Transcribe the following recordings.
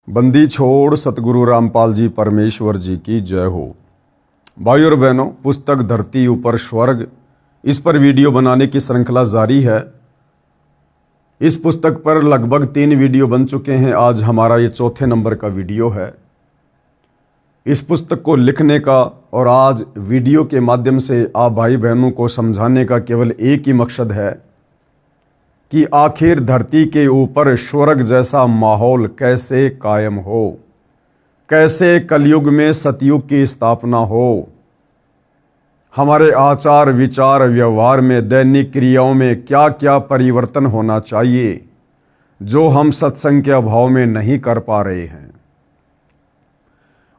बंदी छोड़ सतगुरु रामपाल जी परमेश्वर जी की जय हो। भाई और बहनों, पुस्तक धरती ऊपर स्वर्ग, इस पर वीडियो बनाने की श्रृंखला जारी है। इस पुस्तक पर लगभग 3 वीडियो बन चुके हैं। आज हमारा ये चौथे नंबर का वीडियो है। इस पुस्तक को लिखने का और आज वीडियो के माध्यम से आप भाई बहनों को समझाने का केवल एक ही मकसद है कि आखिर धरती के ऊपर स्वर्ग जैसा माहौल कैसे कायम हो, कैसे कलयुग में सतयुग की स्थापना हो, हमारे आचार विचार व्यवहार में दैनिक क्रियाओं में क्या क्या परिवर्तन होना चाहिए जो हम सत्संग के अभाव में नहीं कर पा रहे हैं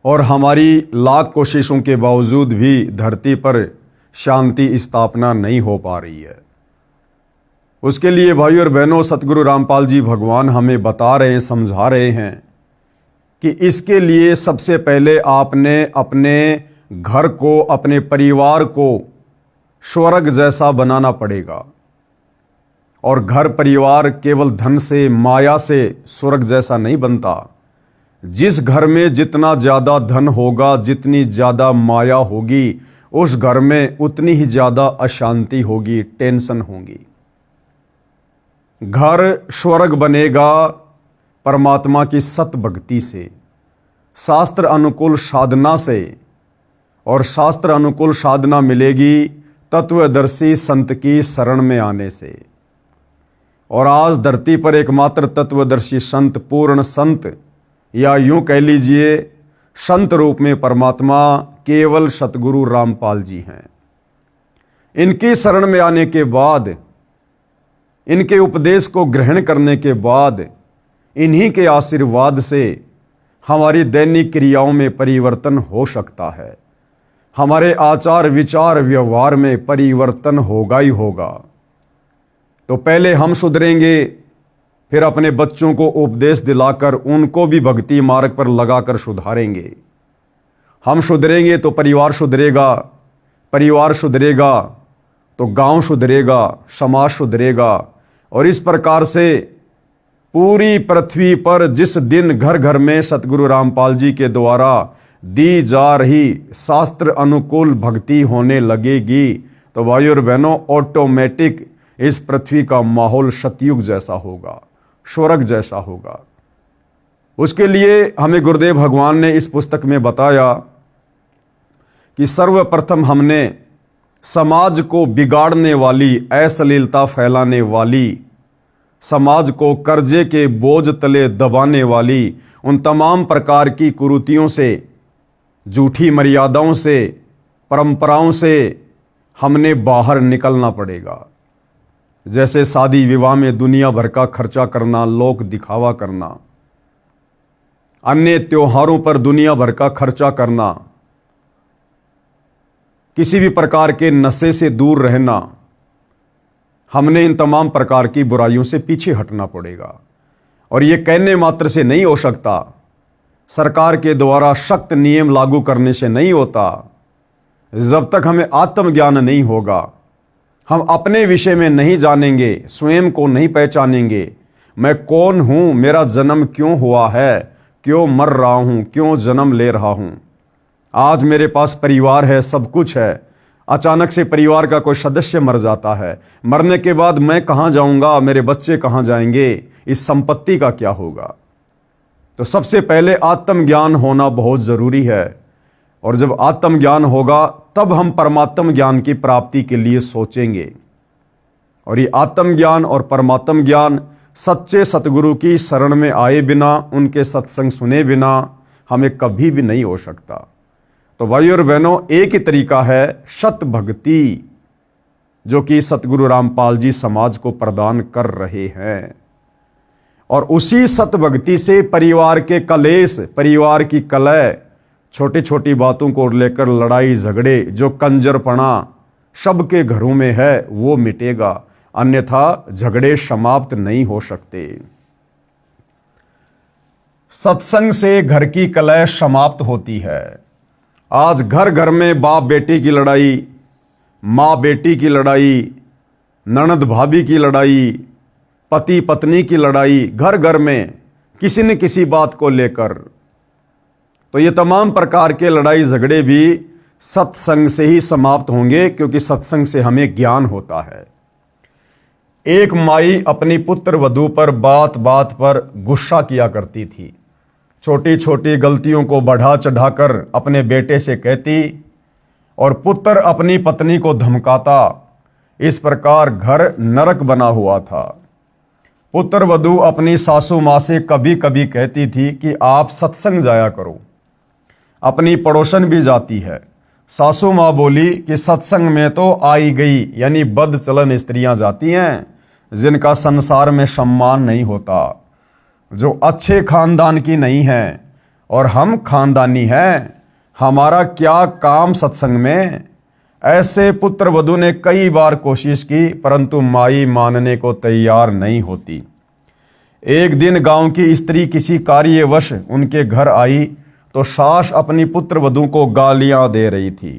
और हमारी लाख कोशिशों के बावजूद भी धरती पर शांति स्थापना नहीं हो पा रही है। उसके लिए भाई और बहनों, सतगुरु रामपाल जी भगवान हमें बता रहे हैं, समझा रहे हैं कि इसके लिए सबसे पहले आपने अपने घर को, अपने परिवार को स्वर्ग जैसा बनाना पड़ेगा। और घर परिवार केवल धन से, माया से स्वर्ग जैसा नहीं बनता। जिस घर में जितना ज़्यादा धन होगा, जितनी ज़्यादा माया होगी, उस घर में उतनी ही ज़्यादा अशांति होगी, टेंशन होगी। घर स्वर्ग बनेगा परमात्मा की सत भक्ति से, शास्त्र अनुकूल साधना से, और शास्त्र अनुकूल साधना मिलेगी तत्वदर्शी संत की शरण में आने से। और आज धरती पर एकमात्र तत्वदर्शी संत, पूर्ण संत, या यूं कह लीजिए संत रूप में परमात्मा केवल सतगुरु रामपाल जी हैं। इनकी शरण में आने के बाद, इनके उपदेश को ग्रहण करने के बाद, इन्हीं के आशीर्वाद से हमारी दैनिक क्रियाओं में परिवर्तन हो सकता है। हमारे आचार विचार व्यवहार में परिवर्तन होगा ही होगा। तो पहले हम सुधरेंगे, फिर अपने बच्चों को उपदेश दिलाकर उनको भी भक्ति मार्ग पर लगाकर सुधारेंगे। हम सुधरेंगे तो परिवार सुधरेगा, परिवार सुधरेगा तो गांव सुधरेगा, समाज सुधरेगा। और इस प्रकार से पूरी पृथ्वी पर जिस दिन घर घर में सतगुरु रामपाल जी के द्वारा दी जा रही शास्त्र अनुकूल भक्ति होने लगेगी, तो भाई और बहनों, ऑटोमेटिक इस पृथ्वी का माहौल सतयुग जैसा होगा, स्वर्ग जैसा होगा। उसके लिए हमें गुरुदेव भगवान ने इस पुस्तक में बताया कि सर्वप्रथम हमने समाज को बिगाड़ने वाली, अश्लीलता फैलाने वाली, समाज को कर्जे के बोझ तले दबाने वाली उन तमाम प्रकार की कुरीतियों से, झूठी मर्यादाओं से, परंपराओं से हमने बाहर निकलना पड़ेगा। जैसे शादी विवाह में दुनिया भर का खर्चा करना, लोक दिखावा करना, अन्य त्योहारों पर दुनिया भर का खर्चा करना, किसी भी प्रकार के नशे से दूर रहना, हमने इन तमाम प्रकार की बुराइयों से पीछे हटना पड़ेगा। और ये कहने मात्र से नहीं हो सकता, सरकार के द्वारा सख्त नियम लागू करने से नहीं होता। जब तक हमें आत्मज्ञान नहीं होगा, हम अपने विषय में नहीं जानेंगे, स्वयं को नहीं पहचानेंगे, मैं कौन हूँ, मेरा जन्म क्यों हुआ है, क्यों मर रहा हूँ, क्यों जन्म ले रहा हूँ। आज मेरे पास परिवार है, सब कुछ है, अचानक से परिवार का कोई सदस्य मर जाता है, मरने के बाद मैं कहाँ जाऊँगा, मेरे बच्चे कहाँ जाएंगे, इस संपत्ति का क्या होगा। तो सबसे पहले आत्मज्ञान होना बहुत ज़रूरी है। और जब आत्मज्ञान होगा तब हम परमात्म ज्ञान की प्राप्ति के लिए सोचेंगे। और ये आत्मज्ञान और परमात्म ज्ञान सच्चे सतगुरु की शरण में आए बिना, उनके सत्संग सुने बिना हमें कभी भी नहीं हो सकता। तो भाई और बहनों, एक ही तरीका है सत भक्ति, जो कि सतगुरु रामपाल जी समाज को प्रदान कर रहे हैं। और उसी सत भक्ति से परिवार के कलेश, परिवार की कलह, छोटी छोटी बातों को लेकर लड़ाई झगड़े, जो कंजरपना सबके घरों में है, वो मिटेगा। अन्यथा झगड़े समाप्त नहीं हो सकते। सत्संग से घर की कलह समाप्त होती है। आज घर घर में बाप बेटी की लड़ाई, माँ बेटी की लड़ाई, ननद भाभी की लड़ाई, पति पत्नी की लड़ाई, घर घर में किसी न किसी बात को लेकर। तो ये तमाम प्रकार के लड़ाई झगड़े भी सत्संग से ही समाप्त होंगे, क्योंकि सत्संग से हमें ज्ञान होता है। एक माई अपनी पुत्र वधू पर बात बात पर गुस्सा किया करती थी। छोटी छोटी गलतियों को बढ़ा चढ़ाकर अपने बेटे से कहती और पुत्र अपनी पत्नी को धमकाता। इस प्रकार घर नरक बना हुआ था। पुत्र वधू अपनी सासू माँ से कभी कभी कहती थी कि आप सत्संग जाया करो। अपनी पड़ोसन भी जाती है। सासू माँ बोली कि सत्संग में तो आई गई यानी बदचलन स्त्रियां जाती हैं, जिनका संसार में सम्मान नहीं होता, जो अच्छे खानदान की नहीं है, और हम खानदानी हैं, हमारा क्या काम सत्संग में। ऐसे पुत्र वधू ने कई बार कोशिश की, परंतु माई मानने को तैयार नहीं होती। एक दिन गांव की स्त्री किसी कार्यवश उनके घर आई तो सास अपनी पुत्र वधू को गालियां दे रही थी,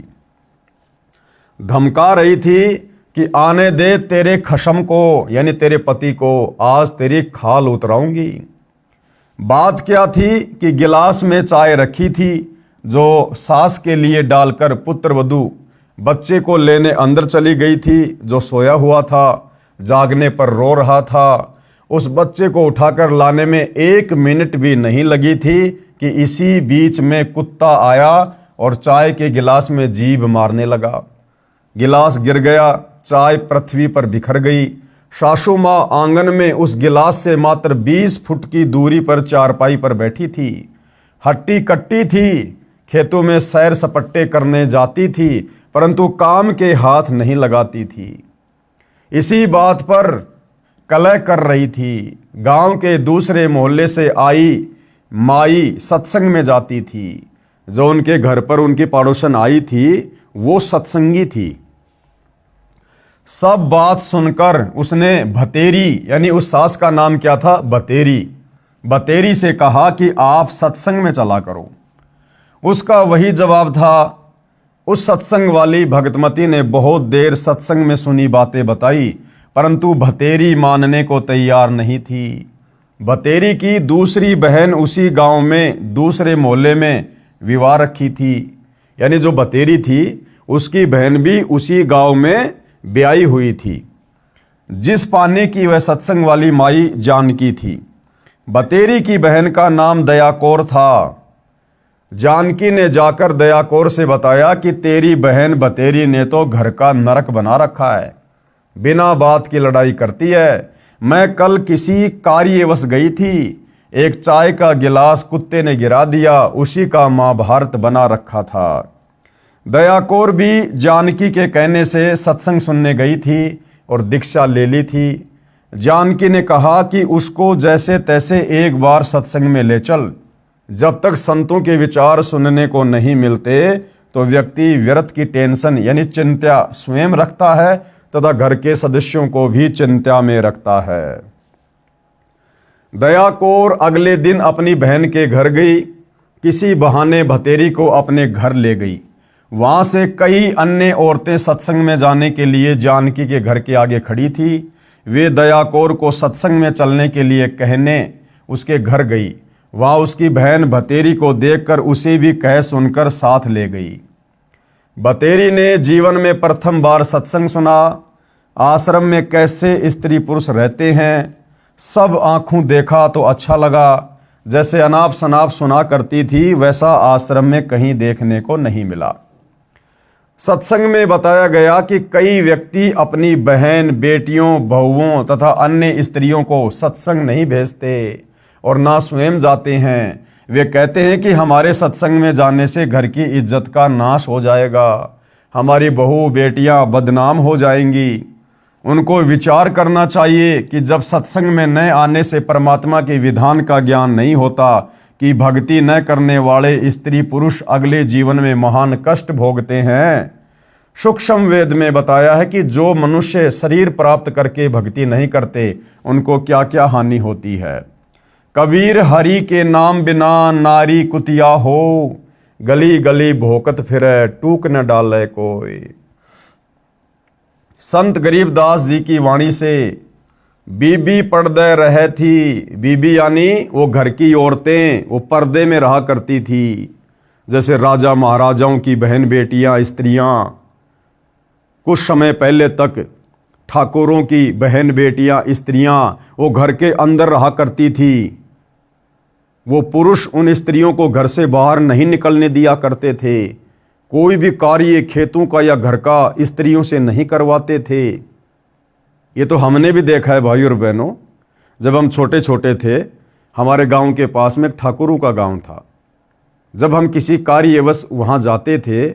धमका रही थी कि आने दे तेरे खशम को, यानी तेरे पति को, आज तेरी खाल उतराऊंगी। बात क्या थी कि गिलास में चाय रखी थी, जो सास के लिए डालकर पुत्र वधू बच्चे को लेने अंदर चली गई थी, जो सोया हुआ था, जागने पर रो रहा था। उस बच्चे को उठाकर लाने में 1 मिनट भी नहीं लगी थी कि इसी बीच में कुत्ता आया और चाय के गिलास में जीभ मारने लगा। गिलास गिर गया, चाय पृथ्वी पर बिखर गई। सासू माँ आंगन में उस गिलास से मात्र 20 फुट की दूरी पर चारपाई पर बैठी थी। हट्टी कट्टी थी, खेतों में सैर सपट्टे करने जाती थी, परंतु काम के हाथ नहीं लगाती थी। इसी बात पर कलह कर रही थी। गांव के दूसरे मोहल्ले से आई माई सत्संग में जाती थी। जो उनके घर पर उनकी पड़ोसन आई थी, वो सत्संगी थी। सब बात सुनकर उसने भतेरी, यानी उस सास का नाम क्या था, भतेरी से कहा कि आप सत्संग में चला करो। उसका वही जवाब था। उस सत्संग वाली भगतमती ने बहुत देर सत्संग में सुनी बातें बताई, परंतु भतेरी मानने को तैयार नहीं थी। भतेरी की दूसरी बहन उसी गांव में दूसरे मोहल्ले में विवाह रखी थी, यानी जो भतेरी थी उसकी बहन भी उसी गांव में ब्याही हुई थी, जिस पाने की वह सत्संग वाली माई जानकी थी। भतेरी की बहन का नाम दया कौर था। जानकी ने जाकर दया कौर से बताया कि तेरी बहन भतेरी ने तो घर का नरक बना रखा है, बिना बात की लड़ाई करती है। मैं कल किसी कार्यवश गई थी, एक चाय का गिलास कुत्ते ने गिरा दिया, उसी का महाभारत बना रखा था। दया कौर भी जानकी के कहने से सत्संग सुनने गई थी और दीक्षा ले ली थी। जानकी ने कहा कि उसको जैसे तैसे एक बार सत्संग में ले चल। जब तक संतों के विचार सुनने को नहीं मिलते तो व्यक्ति व्यर्थ की टेंशन यानी चिंता स्वयं रखता है तथा घर के सदस्यों को भी चिंता में रखता है। दया कौर अगले दिन अपनी बहन के घर गई। किसी बहाने भतेरी को अपने घर ले गई। वहां से कई अन्य औरतें सत्संग में जाने के लिए जानकी के घर के आगे खड़ी थी। वे दया कौर को सत्संग में चलने के लिए कहने उसके घर गई। वहां उसकी बहन भतेरी को देखकर उसे भी कह सुनकर साथ ले गई। भतेरी ने जीवन में प्रथम बार सत्संग सुना। आश्रम में कैसे स्त्री पुरुष रहते हैं सब आंखों देखा तो अच्छा लगा। जैसे अनाप शनाप सुना करती थी वैसा आश्रम में कहीं देखने को नहीं मिला। सत्संग में बताया गया कि कई व्यक्ति अपनी बहन, बेटियों, बहुओं तथा अन्य स्त्रियों को सत्संग नहीं भेजते और ना स्वयं जाते हैं। वे कहते हैं कि हमारे सत्संग में जाने से घर की इज्जत का नाश हो जाएगा, हमारी बहू बेटियां बदनाम हो जाएंगी। उनको विचार करना चाहिए कि जब सत्संग में न आने से परमात्मा के विधान का ज्ञान नहीं होता कि भक्ति न करने वाले स्त्री पुरुष अगले जीवन में महान कष्ट भोगते हैं। सूक्ष्म वेद में बताया है कि जो मनुष्य शरीर प्राप्त करके भक्ति नहीं करते उनको क्या क्या हानि होती है। कबीर हरि के नाम बिना नारी कुतिया हो, गली गली भोकत फिरे टूक न डाले कोई। संत गरीबदास जी की वाणी से बीबी पर्दे रहे थी। बीबी यानी वो घर की औरतें, वो पर्दे में रहा करती थी। जैसे राजा महाराजाओं की बहन बेटियां, स्त्रियां, कुछ समय पहले तक ठाकुरों की बहन बेटियां, स्त्रियां वो घर के अंदर रहा करती थी। वो पुरुष उन स्त्रियों को घर से बाहर नहीं निकलने दिया करते थे। कोई भी कार्य खेतों का या घर का स्त्रियों से नहीं करवाते थे। ये तो हमने भी देखा है भाई और बहनों। जब हम छोटे छोटे थे, हमारे गांव के पास में एक ठाकुरों का गांव था। जब हम किसी कार्यवश वहां जाते थे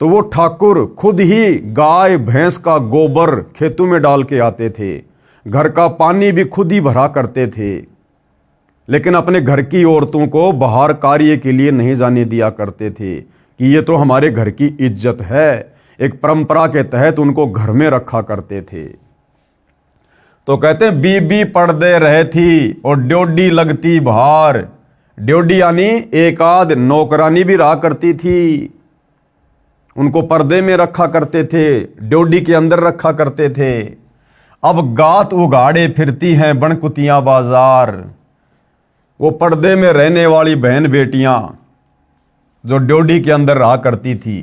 तो वो ठाकुर खुद ही गाय भैंस का गोबर खेतों में डाल के आते थे। घर का पानी भी खुद ही भरा करते थे, लेकिन अपने घर की औरतों को बाहर कार्य के लिए नहीं जाने दिया करते थे कि ये तो हमारे घर की इज्जत है। एक परंपरा के तहत उनको घर में रखा करते थे। तो कहते हैं बीबी पर्दे रहे थी और ड्योडी लगती बाहर। ड्योडी यानी एक आध नौकरानी भी रहा करती थी। उनको पर्दे में रखा करते थे, ड्योडी के अंदर रखा करते थे। अब गात उगाड़े फिरती हैं बनकुतियां बाजार। वो पर्दे में रहने वाली बहन बेटियां जो ड्योडी के अंदर रहा करती थी,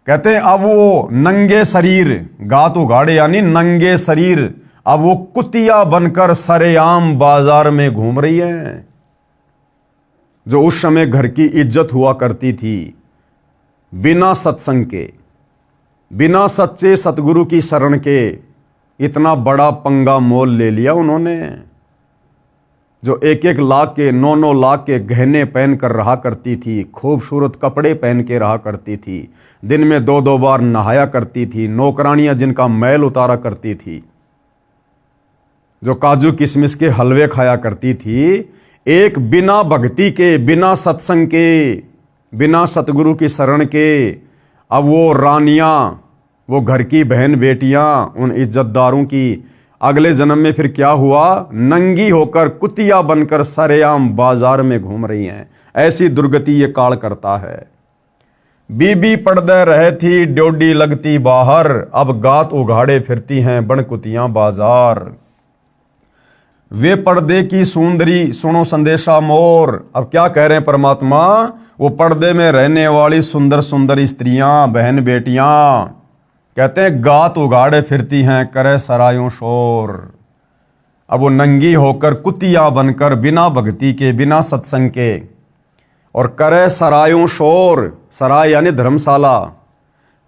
कहते हैं अब वो नंगे शरीर, गात उगाड़े यानी नंगे शरीर, अब वो कुतिया बनकर सरेआम बाजार में घूम रही हैं। जो उस समय घर की इज्जत हुआ करती थी, बिना सत्संग के, बिना सच्चे सतगुरु की शरण के इतना बड़ा पंगा मोल ले लिया उन्होंने। जो 1-1 लाख के, 9-9 लाख के गहने पहन कर रहा करती थी, खूबसूरत कपड़े पहन के रहा करती थी, दिन में 2-2 बार नहाया करती थी, नौकरानियां जिनका मैल उतारा करती थी, जो काजू किशमिश के हलवे खाया करती थी, एक बिना भक्ति के, बिना सत्संग के, बिना सतगुरु की शरण के, अब वो रानियां, वो घर की बहन बेटियां, उन इज्जतदारों की अगले जन्म में फिर क्या हुआ, नंगी होकर कुतिया बनकर सरेआम बाजार में घूम रही हैं। ऐसी दुर्गति ये काल करता है। बीबी पर्दे रहे थी, ड्योडी लगती बाहर, अब गात उघाड़े फिरती हैं बनकुतियां बाजार। वे पर्दे की सुंदरी सुनो संदेशा मोर। अब क्या कह रहे हैं परमात्मा, वो पर्दे में रहने वाली सुंदर सुंदर स्त्रियां, बहन बेटियां, कहते हैं गात उगाड़े फिरती हैं करे सरायों शोर। अब वो नंगी होकर कुतिया बनकर, बिना भक्ति के, बिना सत्संग के, और करे सरायों शोर। सराय यानी धर्मशाला।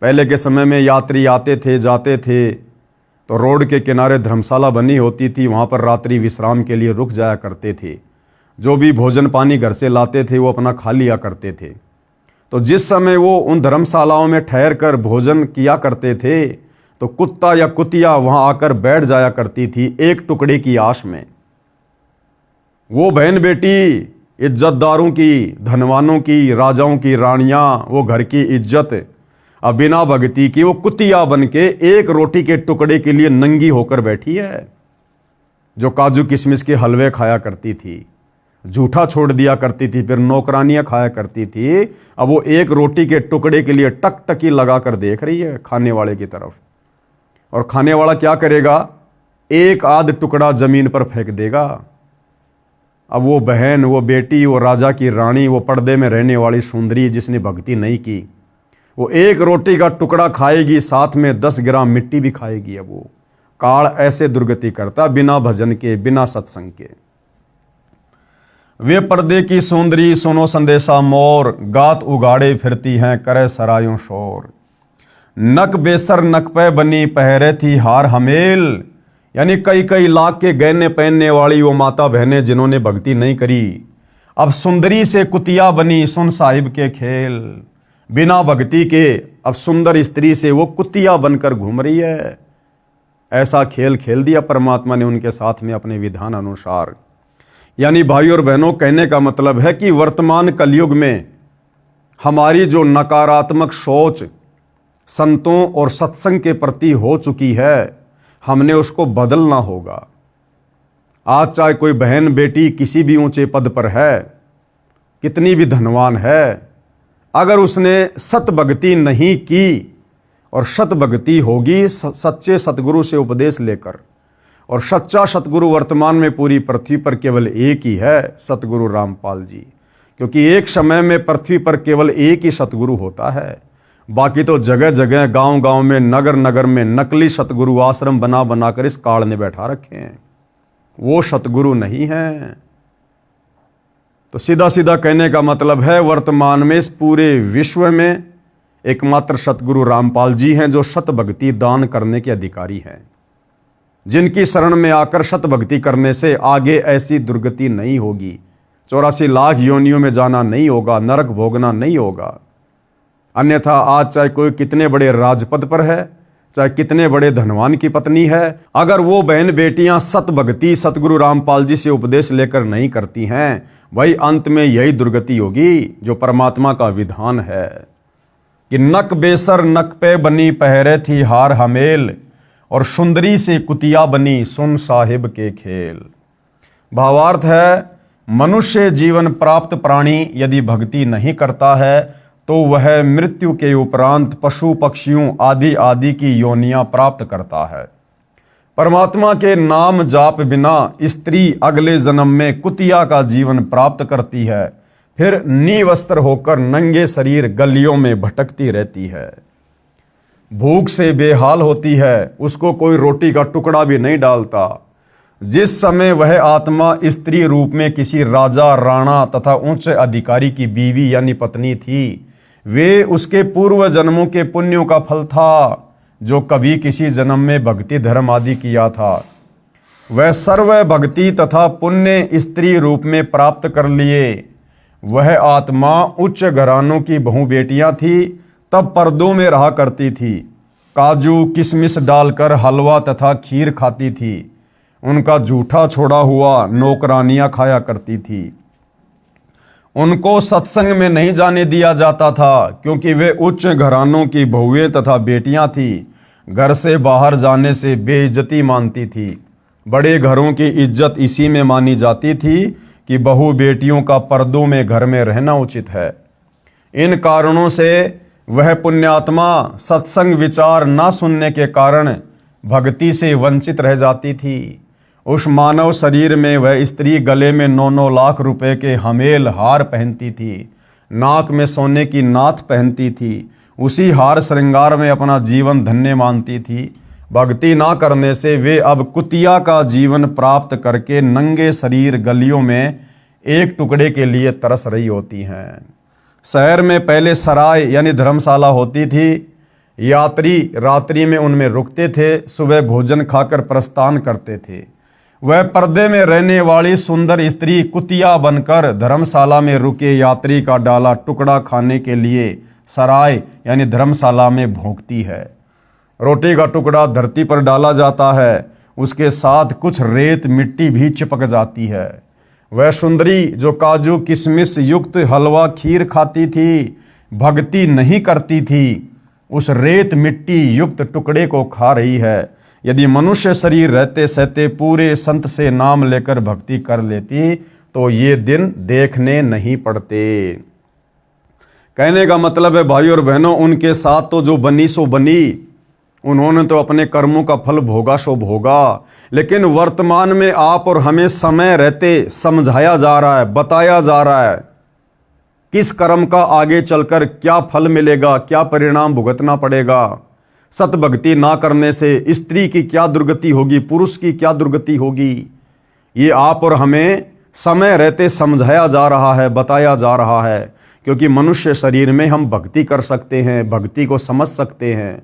पहले के समय में यात्री आते थे, जाते थे, तो रोड के किनारे धर्मशाला बनी होती थी। वहाँ पर रात्रि विश्राम के लिए रुक जाया करते थे। जो भी भोजन पानी घर से लाते थे वो अपना खा लिया करते थे। तो जिस समय वो उन धर्मशालाओं में ठहर कर भोजन किया करते थे, तो कुत्ता या कुतिया वहाँ आकर बैठ जाया करती थी एक टुकड़े की आश में। वो बहन बेटी इज्जतदारों की, धनवानों की, राजाओं की रानियाँ, वो घर की इज्जत, अब बिना भक्ति की वो कुतिया बन के एक रोटी के टुकड़े के लिए नंगी होकर बैठी है। जो काजू किशमिश के हलवे खाया करती थी, झूठा छोड़ दिया करती थी, फिर नौकरानियां खाया करती थी, अब वो एक रोटी के टुकड़े के लिए टकटकी लगाकर देख रही है खाने वाले की तरफ। और खाने वाला क्या करेगा, एक आध टुकड़ा जमीन पर फेंक देगा। अब वो बहन, वो बेटी, वो राजा की रानी, वो पर्दे में रहने वाली सुंदरी जिसने भक्ति नहीं की, वो एक रोटी का टुकड़ा खाएगी, साथ में 10 ग्राम मिट्टी भी खाएगी। अब वो काल ऐसे दुर्गति करता, बिना भजन के, बिना सत्संग के। वे पर्दे की सुंदरी सुनो संदेशा मोर, गात उगाड़े फिरती हैं करे सरायों शोर। नक बेसर नक पे बनी पहरे थी हार हमेल। यानी कई कई लाख के गहने पहनने वाली वो माता बहनें जिन्होंने भक्ति नहीं करी, अब सुंदरी से कुतिया बनी सुन साहिब के खेल। बिना भक्ति के अब सुंदर स्त्री से वो कुतिया बनकर घूम रही है। ऐसा खेल खेल दिया परमात्मा ने उनके साथ में अपने विधान अनुसार। यानी भाई और बहनों, कहने का मतलब है कि वर्तमान कलयुग में हमारी जो नकारात्मक सोच संतों और सत्संग के प्रति हो चुकी है, हमने उसको बदलना होगा। आज चाहे कोई बहन बेटी किसी भी ऊंचे पद पर है, कितनी भी धनवान है, अगर उसने सत भक्ति नहीं की, और सत भक्ति होगी सच्चे सतगुरु से उपदेश लेकर, और सच्चा सतगुरु वर्तमान में पूरी पृथ्वी पर केवल एक ही है, सतगुरु रामपाल जी। क्योंकि एक समय में पृथ्वी पर केवल एक ही सतगुरु होता है, बाकी तो जगह जगह गांव गांव में नगर नगर में नकली सतगुरु आश्रम बना बनाकर इस काल ने बैठा रखे हैं। वो सतगुरु नहीं है। तो सीधा सीधा कहने का मतलब है, वर्तमान में इस पूरे विश्व में एकमात्र सतगुरु रामपाल जी हैं जो सत भक्ति दान करने के अधिकारी हैं, जिनकी शरण में आकर सत भक्ति करने से आगे ऐसी दुर्गति नहीं होगी, 84 लाख योनियों में जाना नहीं होगा, नरक भोगना नहीं होगा। अन्यथा आज चाहे कोई कितने बड़े राजपद पर है, चाहे कितने बड़े धनवान की पत्नी है, अगर वो बहन बेटियां सत भक्ति सतगुरु रामपाल जी से उपदेश लेकर नहीं करती हैं, भाई अंत में यही दुर्गति होगी जो परमात्मा का विधान है कि नक बेसर नक पे बनी पहरे थी हार हमेल, और सुंदरी से कुतिया बनी सुन साहिब के खेल। भावार्थ है, मनुष्य जीवन प्राप्त प्राणी यदि भक्ति नहीं करता है तो वह मृत्यु के उपरांत पशु पक्षियों आदि आदि की योनियां प्राप्त करता है। परमात्मा के नाम जाप बिना स्त्री अगले जन्म में कुतिया का जीवन प्राप्त करती है, फिर निवस्त्र होकर नंगे शरीर गलियों में भटकती रहती है, भूख से बेहाल होती है, उसको कोई रोटी का टुकड़ा भी नहीं डालता। जिस समय वह आत्मा स्त्री रूप में किसी राजा राणा तथा उच्च अधिकारी की बीवी यानी पत्नी थी, वे उसके पूर्व जन्मों के पुण्यों का फल था जो कभी किसी जन्म में भक्ति धर्म आदि किया था। वह सर्व भक्ति तथा पुण्य स्त्री रूप में प्राप्त कर लिए। वह आत्मा उच्च घरानों की बहु बेटियां थी, तब पर्दों में रहा करती थी, काजू किशमिश डालकर हलवा तथा खीर खाती थी, उनका जूठा छोड़ा हुआ नौकरानियां खाया करती थी। उनको सत्संग में नहीं जाने दिया जाता था क्योंकि वे उच्च घरानों की बहुएं तथा बेटियां थी, घर से बाहर जाने से बेइज्जती मानती थी। बड़े घरों की इज्जत इसी में मानी जाती थी कि बहु बेटियों का पर्दों में घर में रहना उचित है। इन कारणों से वह पुण्यात्मा सत्संग विचार न सुनने के कारण भक्ति से वंचित रह जाती थी। उस मानव शरीर में वह स्त्री गले में 9-9 लाख रुपए के हमेल हार पहनती थी, नाक में सोने की नाथ पहनती थी, उसी हार श्रृंगार में अपना जीवन धन्य मानती थी। भक्ति ना करने से वे अब कुतिया का जीवन प्राप्त करके नंगे शरीर गलियों में एक टुकड़े के लिए तरस रही होती हैं। शहर में पहले सराय यानी धर्मशाला होती थी, यात्री रात्रि में उनमें रुकते थे, सुबह भोजन खाकर प्रस्थान करते थे। वह पर्दे में रहने वाली सुंदर स्त्री कुतिया बनकर धर्मशाला में रुके यात्री का डाला टुकड़ा खाने के लिए सराय यानी धर्मशाला में भोंकती है। रोटी का टुकड़ा धरती पर डाला जाता है, उसके साथ कुछ रेत मिट्टी भी चिपक जाती है। वह सुंदरी जो काजू किशमिश युक्त हलवा खीर खाती थी, भक्ति नहीं करती थी, उस रेत मिट्टी युक्त टुकड़े को खा रही है। यदि मनुष्य शरीर रहते सहते पूरे संत से नाम लेकर भक्ति कर लेती तो ये दिन देखने नहीं पड़ते। कहने का मतलब है भाई और बहनों, उनके साथ तो जो बनी सो बनी, उन्होंने तो अपने कर्मों का फल भोगा सो भोगा। लेकिन वर्तमान में आप और हमें समय रहते समझाया जा रहा है, बताया जा रहा है किस कर्म का आगे चलकर क्या फल मिलेगा, क्या परिणाम भुगतना पड़ेगा। सत भक्ति ना करने से स्त्री की क्या दुर्गति होगी, पुरुष की क्या दुर्गति होगी, ये आप और हमें समय रहते समझाया जा रहा है, बताया जा रहा है। क्योंकि मनुष्य शरीर में हम भक्ति कर सकते हैं, भक्ति को समझ सकते हैं।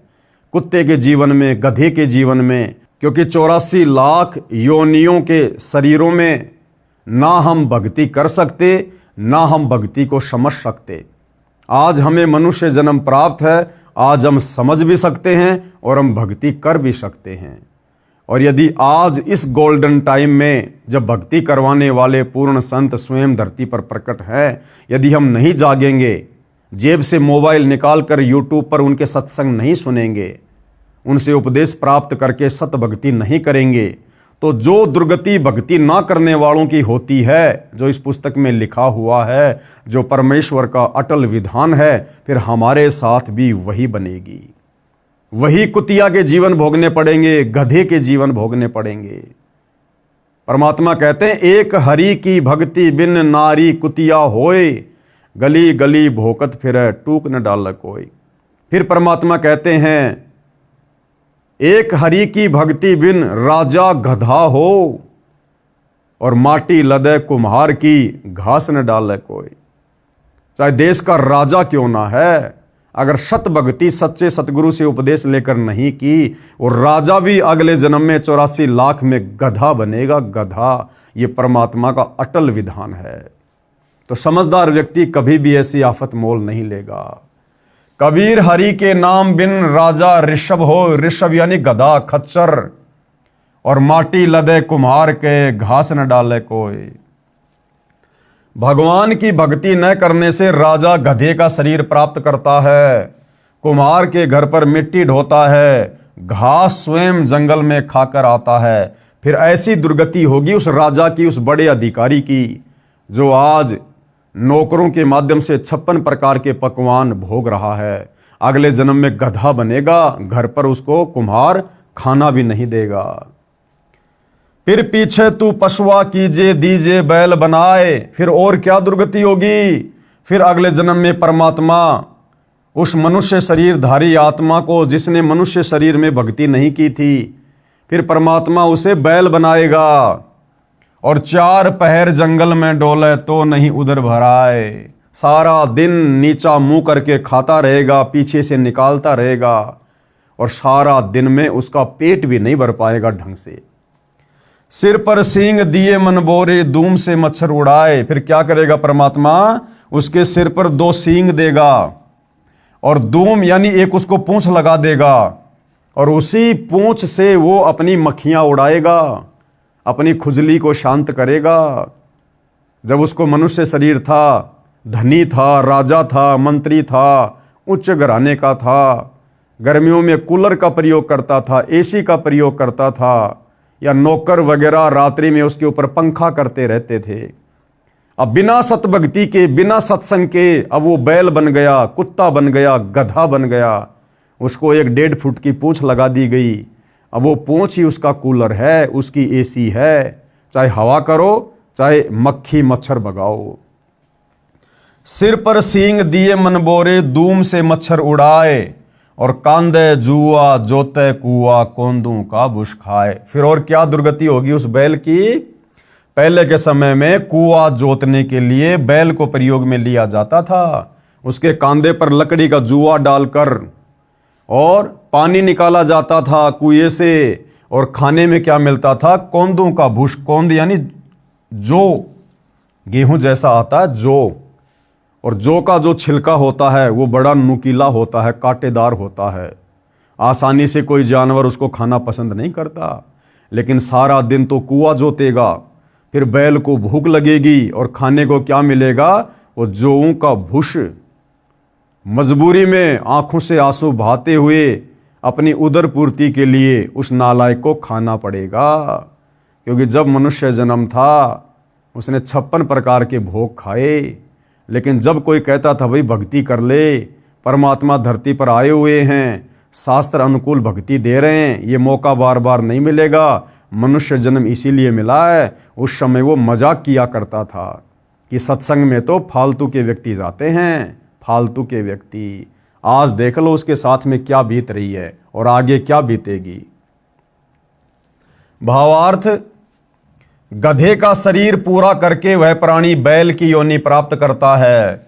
कुत्ते के जीवन में, गधे के जीवन में, क्योंकि 84 लाख योनियों के शरीरों में ना हम भक्ति कर सकते, ना हम भक्ति को समझ सकते। आज हमें मनुष्य जन्म प्राप्त है, आज हम समझ भी सकते हैं और हम भक्ति कर भी सकते हैं। और यदि आज इस गोल्डन टाइम में जब भक्ति करवाने वाले पूर्ण संत स्वयं धरती पर प्रकट है, यदि हम नहीं जागेंगे, जेब से मोबाइल निकालकर यूट्यूब पर उनके सत्संग नहीं सुनेंगे, उनसे उपदेश प्राप्त करके सत भक्ति नहीं करेंगे, तो जो दुर्गति भक्ति ना करने वालों की होती है, जो इस पुस्तक में लिखा हुआ है, जो परमेश्वर का अटल विधान है, फिर हमारे साथ भी वही बनेगी। वही कुतिया के जीवन भोगने पड़ेंगे, गधे के जीवन भोगने पड़ेंगे। परमात्मा कहते हैं एक हरि की भक्ति बिन नारी कुतिया होए, गली गली भोकत फिरे टूक न डाल कोई। फिर परमात्मा कहते हैं एक हरि की भक्ति बिन राजा गधा हो, और माटी लदे कुम्हार की घास न डाले कोई। चाहे देश का राजा क्यों ना है, अगर सत भक्ति सच्चे सतगुरु से उपदेश लेकर नहीं की, और राजा भी अगले जन्म में 84 लाख में गधा बनेगा, गधा। ये परमात्मा का अटल विधान है। तो समझदार व्यक्ति कभी भी ऐसी आफत मोल नहीं लेगा। कबीर हरि के नाम बिन राजा ऋषभ हो, ऋषभ यानी गधा खच्चर, और माटी लदे कुम्हार के घास न डाले कोई। भगवान की भक्ति न करने से राजा गधे का शरीर प्राप्त करता है, कुम्हार के घर पर मिट्टी ढोता है, घास स्वयं जंगल में खाकर आता है। फिर ऐसी दुर्गति होगी उस राजा की, उस बड़े अधिकारी की, जो आज नौकरों के माध्यम से 56 प्रकार के पकवान भोग रहा है। अगले जन्म में गधा बनेगा, घर पर उसको कुम्हार खाना भी नहीं देगा। फिर पीछे तू पशुआ कीजे दीजे बैल बनाए। फिर और क्या दुर्गति होगी। फिर अगले जन्म में परमात्मा उस मनुष्य शरीरधारी आत्मा को, जिसने मनुष्य शरीर में भक्ति नहीं की थी, फिर परमात्मा उसे बैल बनाएगा, और 4 पहर जंगल में डोले तो नहीं उधर भराए। सारा दिन नीचा मुंह करके खाता रहेगा, पीछे से निकालता रहेगा, और सारा दिन में उसका पेट भी नहीं भर पाएगा ढंग से। सिर पर सींग दिए मन बोरे, धूम से मच्छर उड़ाए। फिर क्या करेगा परमात्मा, उसके सिर पर 2 सींग देगा, और धूम यानी एक उसको पूंछ लगा देगा, और उसी पूंछ से वो अपनी मक्खियां उड़ाएगा, अपनी खुजली को शांत करेगा। जब उसको मनुष्य शरीर था, धनी था, राजा था, मंत्री था, उच्च घराने का था, गर्मियों में कूलर का प्रयोग करता था, एसी का प्रयोग करता था, या नौकर वगैरह रात्रि में उसके ऊपर पंखा करते रहते थे। अब बिना सतभक्ति के, बिना सत्संग के अब वो बैल बन गया, कुत्ता बन गया, गधा बन गया। उसको 1.5 फुट की पूंछ लगा दी गई। अब वो पूंछ ही उसका कूलर है, उसकी एसी है। चाहे हवा करो, चाहे मक्खी मच्छर भगाओ। सिर पर सींग दिए मन बोरे, धूम से मच्छर उड़ाए, और कांदे जुआ जोते कुआ, कोंदू का बुश खाए। फिर और क्या दुर्गति होगी उस बैल की। पहले के समय में कुआ जोतने के लिए बैल को प्रयोग में लिया जाता था। उसके कांधे पर लकड़ी का जुआ डालकर और पानी निकाला जाता था कुएं से, और खाने में क्या मिलता था, कोंदू का भूष। कोंद यानी जो, गेहूं जैसा आता है जो, और जौ का जो छिलका होता है वो बड़ा नुकीला होता है, कांटेदार होता है। आसानी से कोई जानवर उसको खाना पसंद नहीं करता। लेकिन सारा दिन तो कुआं जोतेगा, फिर बैल को भूख लगेगी, और खाने को क्या मिलेगा, वो जौं का भूष। मजबूरी में आंखों से आंसू बहाते हुए अपनी उदर पूर्ति के लिए उस नालायक को खाना पड़ेगा। क्योंकि जब मनुष्य जन्म था उसने 56 प्रकार के भोग खाए। लेकिन जब कोई कहता था भाई भक्ति कर ले, परमात्मा धरती पर आए हुए हैं, शास्त्र अनुकूल भक्ति दे रहे हैं, ये मौका बार बार नहीं मिलेगा, मनुष्य जन्म इसीलिए मिला है, उस समय वो मजाक किया करता था कि सत्संग में तो फालतू के व्यक्ति जाते हैं, फालतू के व्यक्ति। आज देख लो उसके साथ में क्या बीत रही है और आगे क्या बीतेगी। भावार्थ, गधे का शरीर पूरा करके वह प्राणी बैल की योनि प्राप्त करता है।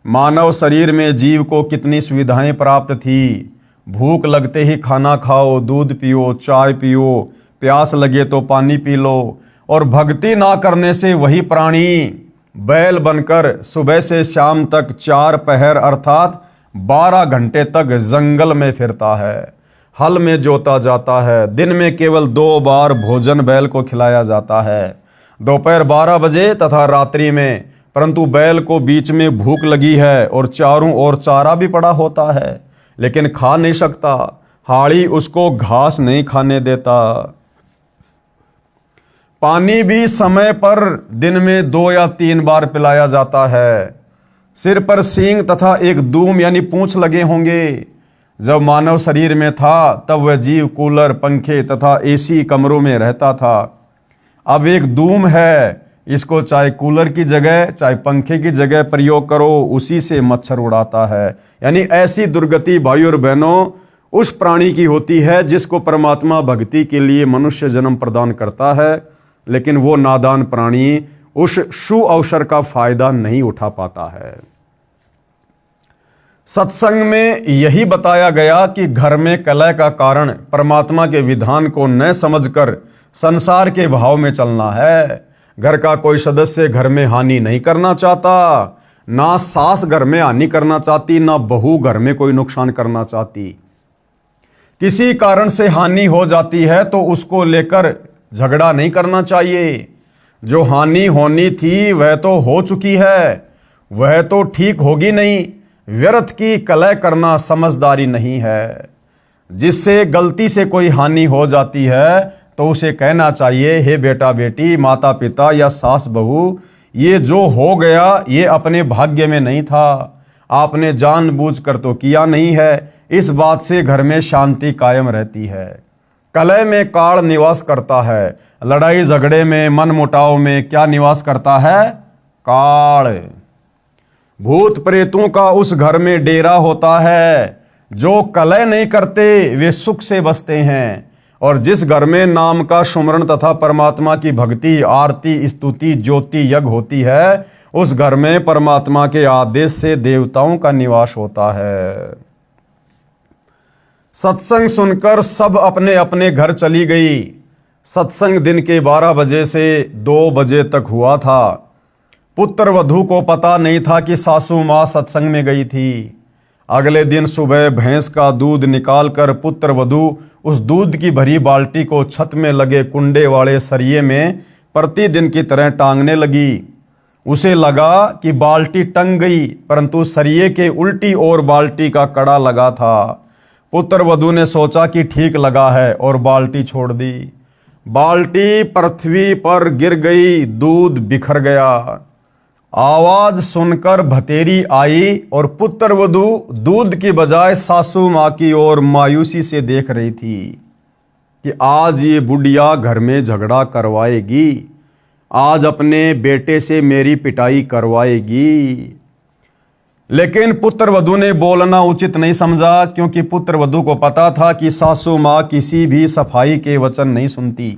मानव शरीर में जीव को कितनी सुविधाएं प्राप्त थी। भूख लगते ही खाना खाओ, दूध पियो, चाय पियो, प्यास लगे तो पानी पी लो। और भक्ति ना करने से वही प्राणी बैल बनकर सुबह से शाम तक 4 पहर अर्थात 12 घंटे तक जंगल में फिरता है, हल में जोता जाता है। दिन में केवल 2 बार भोजन बैल को खिलाया जाता है, दोपहर 12 बजे तथा रात्रि में। परंतु बैल को बीच में भूख लगी है और चारों ओर चारा भी पड़ा होता है, लेकिन खा नहीं सकता। हाड़ी उसको घास नहीं खाने देता। पानी भी समय पर दिन में 2 या 3 बार पिलाया जाता है। सिर पर सींग तथा एक दूम यानी पूंछ लगे होंगे, जब मानव शरीर में था तब वह जीव कूलर, पंखे तथा एसी कमरों में रहता था। अब एक धूम है, इसको चाहे कूलर की जगह चाहे पंखे की जगह प्रयोग करो, उसी से मच्छर उड़ाता है। यानी ऐसी दुर्गति भाई और बहनों उस प्राणी की होती है जिसको परमात्मा भक्ति के लिए मनुष्य जन्म प्रदान करता है, लेकिन वो नादान प्राणी उस शु अवसर का फायदा नहीं उठा पाता है। सत्संग में यही बताया गया कि घर में कलह का कारण परमात्मा के विधान को न समझकर संसार के भाव में चलना है। घर का कोई सदस्य घर में हानि नहीं करना चाहता, ना सास घर में हानि करना चाहती, ना बहू घर में कोई नुकसान करना चाहती। किसी कारण से हानि हो जाती है तो उसको लेकर झगड़ा नहीं करना चाहिए। जो हानि होनी थी वह तो हो चुकी है, वह तो ठीक होगी नहीं। व्यर्थ की कलह करना समझदारी नहीं है। जिससे गलती से कोई हानि हो जाती है तो उसे कहना चाहिए, हे बेटा बेटी, माता पिता या सास बहू, ये जो हो गया ये अपने भाग्य में नहीं था, आपने जानबूझकर तो किया नहीं है। इस बात से घर में शांति कायम रहती है। कलह में काल निवास करता है, लड़ाई झगड़े में मन मुटाव में क्या निवास करता है? काल। भूत प्रेतों का उस घर में डेरा होता है। जो कलह नहीं करते वे सुख से बसते हैं, और जिस घर में नाम का सुमरण तथा परमात्मा की भक्ति, आरती, स्तुति, ज्योति, यज्ञ होती है, उस घर में परमात्मा के आदेश से देवताओं का निवास होता है। सत्संग सुनकर सब अपने अपने घर चली गई। सत्संग दिन के 12 बजे से 2 बजे तक हुआ था। पुत्र वधू को पता नहीं था कि सासू माँ सत्संग में गई थी। अगले दिन सुबह भैंस का दूध निकालकर पुत्र वधू उस दूध की भरी बाल्टी को छत में लगे कुंडे वाले सरिये में प्रतिदिन की तरह टांगने लगी। उसे लगा कि बाल्टी टंग गई, परंतु सरिये के उल्टी ओर बाल्टी का कड़ा लगा था। पुत्र वधू ने सोचा कि ठीक लगा है और बाल्टी छोड़ दी। बाल्टी पृथ्वी पर गिर गई, दूध बिखर गया। आवाज सुनकर भतेरी आई और पुत्र वधू दूध की बजाय सासू माँ की ओर मायूसी से देख रही थी कि आज ये बुढ़िया घर में झगड़ा करवाएगी, आज अपने बेटे से मेरी पिटाई करवाएगी। लेकिन पुत्र वधू ने बोलना उचित नहीं समझा, क्योंकि पुत्र वधू को पता था कि सासू माँ किसी भी सफाई के वचन नहीं सुनती।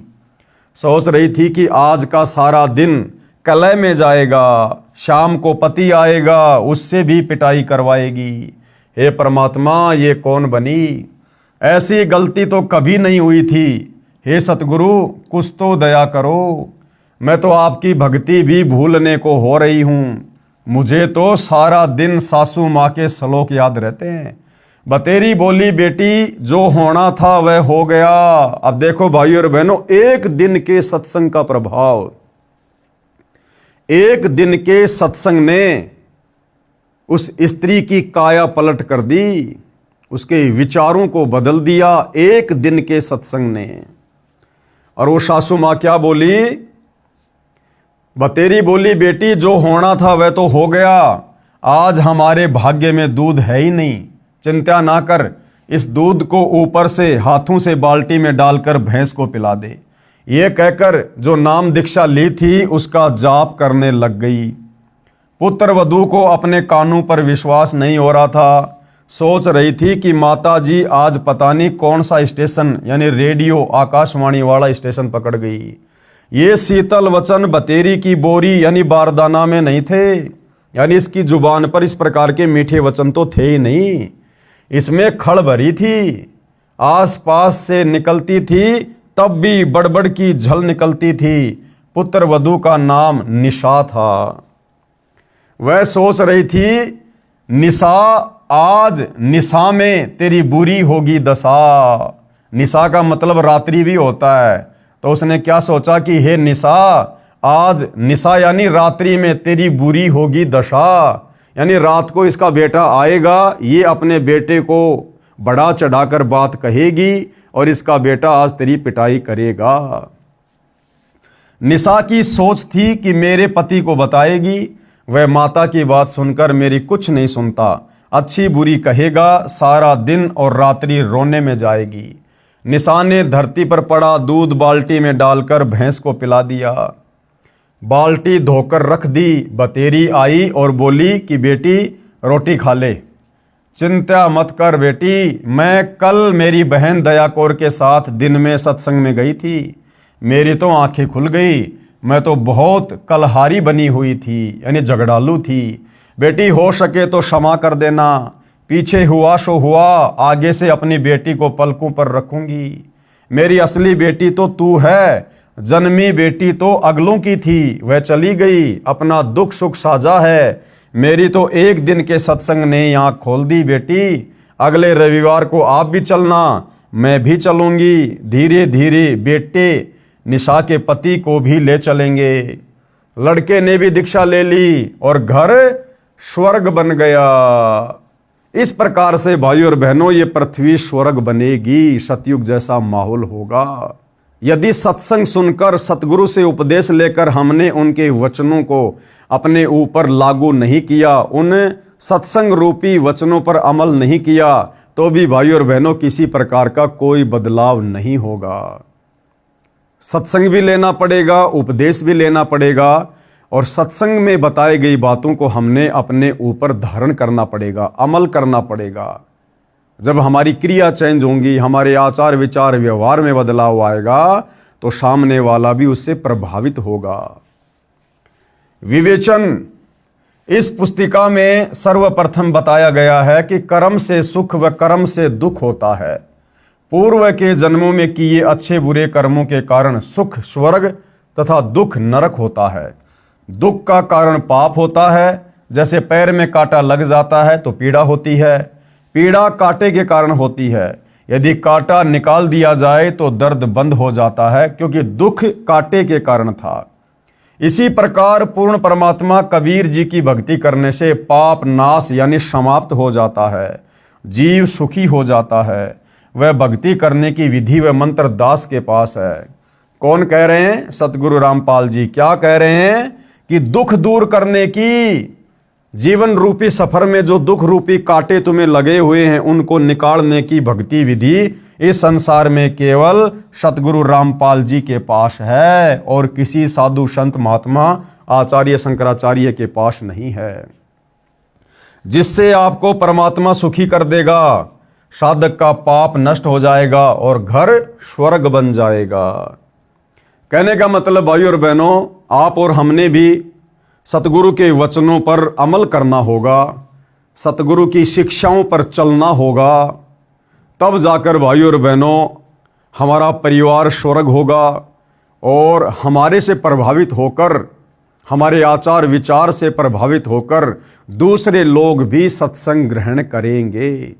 सोच रही थी कि आज का सारा दिन कलह में जाएगा, शाम को पति आएगा, उससे भी पिटाई करवाएगी। हे परमात्मा, ये कौन बनी? ऐसी गलती तो कभी नहीं हुई थी। हे सतगुरु, कुछ तो दया करो। मैं तो आपकी भक्ति भी भूलने को हो रही हूँ। मुझे तो सारा दिन सासू माँ के श्लोक याद रहते हैं। बतेरी बोली, बेटी जो होना था वह हो गया। अब देखो भाई और बहनों, एक दिन के सत्संग का प्रभाव, एक दिन के सत्संग ने उस स्त्री की काया पलट कर दी, उसके विचारों को बदल दिया एक दिन के सत्संग ने। और वो सासू माँ क्या बोली? बतेरी बोली, बेटी जो होना था वह तो हो गया, आज हमारे भाग्य में दूध है ही नहीं। चिंता ना कर, इस दूध को ऊपर से हाथों से बाल्टी में डालकर भैंस को पिला दे। ये कहकर जो नाम दीक्षा ली थी उसका जाप करने लग गई। पुत्र वधू को अपने कानों पर विश्वास नहीं हो रहा था। सोच रही थी कि माता जी आज पता नहीं कौन सा स्टेशन यानी रेडियो आकाशवाणी वाला स्टेशन पकड़ गई। ये शीतल वचन बतेरी की बोरी यानी बारदाना में नहीं थे, यानी इसकी जुबान पर इस प्रकार के मीठे वचन तो थे ही नहीं। इसमें खड़ भरी थी, आसपास से निकलती थी तब भी बड़बड़ की झल निकलती थी। पुत्र वधू का नाम निशा था। वह सोच रही थी, निशा आज निशा में तेरी बुरी होगी दशा। निशा का मतलब रात्रि भी होता है। तो उसने क्या सोचा कि हे निशा, आज निशा यानी रात्रि में तेरी बुरी होगी दशा, यानी रात को इसका बेटा आएगा, ये अपने बेटे को बढ़ा चढ़ाकर बात कहेगी और इसका बेटा आज तेरी पिटाई करेगा। निशा की सोच थी कि मेरे पति को बताएगी, वह माता की बात सुनकर मेरी कुछ नहीं सुनता अच्छी बुरी कहेगा, सारा दिन और रात्रि रोने में जाएगी। निशाने धरती पर पड़ा, दूध बाल्टी में डालकर भैंस को पिला दिया। बाल्टी धोकर रख दी, बतेरी आई और बोली कि बेटी रोटी खा ले। चिंता मत कर बेटी, मैं कल मेरी बहन दया कौर के साथ दिन में सत्संग में गई थी। मेरी तो आंखें खुल गई। मैं तो बहुत कलहारी बनी हुई थी, यानी झगड़ालू थी। बेटी हो सके तो क्षमा कर देना। पीछे हुआ सो हुआ, आगे से अपनी बेटी को पलकों पर रखूंगी। मेरी असली बेटी तो तू है। जन्मी बेटी तो अगलों की थी, वह चली गई, अपना दुख सुख साझा है। मेरी तो एक दिन के सत्संग ने आँख खोल दी बेटी। अगले रविवार को आप भी चलना, मैं भी चलूंगी। धीरे धीरे बेटे निशा के पति को भी ले चलेंगे। लड़के ने भी दीक्षा ले ली और घर स्वर्ग बन गया। इस प्रकार से भाइयों और बहनों, ये पृथ्वी स्वर्ग बनेगी, सतयुग जैसा माहौल होगा। यदि सत्संग सुनकर, सतगुरु से उपदेश लेकर हमने उनके वचनों को अपने ऊपर लागू नहीं किया, उन सत्संग रूपी वचनों पर अमल नहीं किया, तो भी भाइयों और बहनों किसी प्रकार का कोई बदलाव नहीं होगा। सत्संग भी लेना पड़ेगा, उपदेश भी लेना पड़ेगा, और सत्संग में बताई गई बातों को हमने अपने ऊपर धारण करना पड़ेगा, अमल करना पड़ेगा। जब हमारी क्रिया चेंज होंगी, हमारे आचार विचार व्यवहार में बदलाव आएगा, तो सामने वाला भी उससे प्रभावित होगा। विवेचन, इस पुस्तिका में सर्वप्रथम बताया गया है कि कर्म से सुख व कर्म से दुख होता है। पूर्व के जन्मों में किए अच्छे बुरे कर्मों के कारण सुख स्वर्ग तथा दुख नरक होता है। दुख का कारण पाप होता है। जैसे पैर में कांटा लग जाता है तो पीड़ा होती है। पीड़ा कांटे के कारण होती है। यदि कांटा निकाल दिया जाए तो दर्द बंद हो जाता है, क्योंकि दुख कांटे के कारण था। इसी प्रकार पूर्ण परमात्मा कबीर जी की भक्ति करने से पाप नाश यानी समाप्त हो जाता है, जीव सुखी हो जाता है। वह भक्ति करने की विधि व मंत्र दास के पास है। कौन कह रहे हैं? सतगुरु रामपाल जी। क्या कह रहे हैं? कि दुख दूर करने की, जीवन रूपी सफर में जो दुख रूपी कांटे तुम्हें लगे हुए हैं, उनको निकालने की भक्ति विधि इस संसार में केवल सतगुरु रामपाल जी के पास है, और किसी साधु संत महात्मा आचार्य शंकराचार्य के पास नहीं है। जिससे आपको परमात्मा सुखी कर देगा, साधक का पाप नष्ट हो जाएगा और घर स्वर्ग बन जाएगा। कहने का मतलब भाइयों और बहनों, आप और हमने भी सतगुरु के वचनों पर अमल करना होगा, सतगुरु की शिक्षाओं पर चलना होगा। तब जाकर भाइयों और बहनों हमारा परिवार स्वर्ग होगा, और हमारे से प्रभावित होकर, हमारे आचार विचार से प्रभावित होकर दूसरे लोग भी सत्संग ग्रहण करेंगे।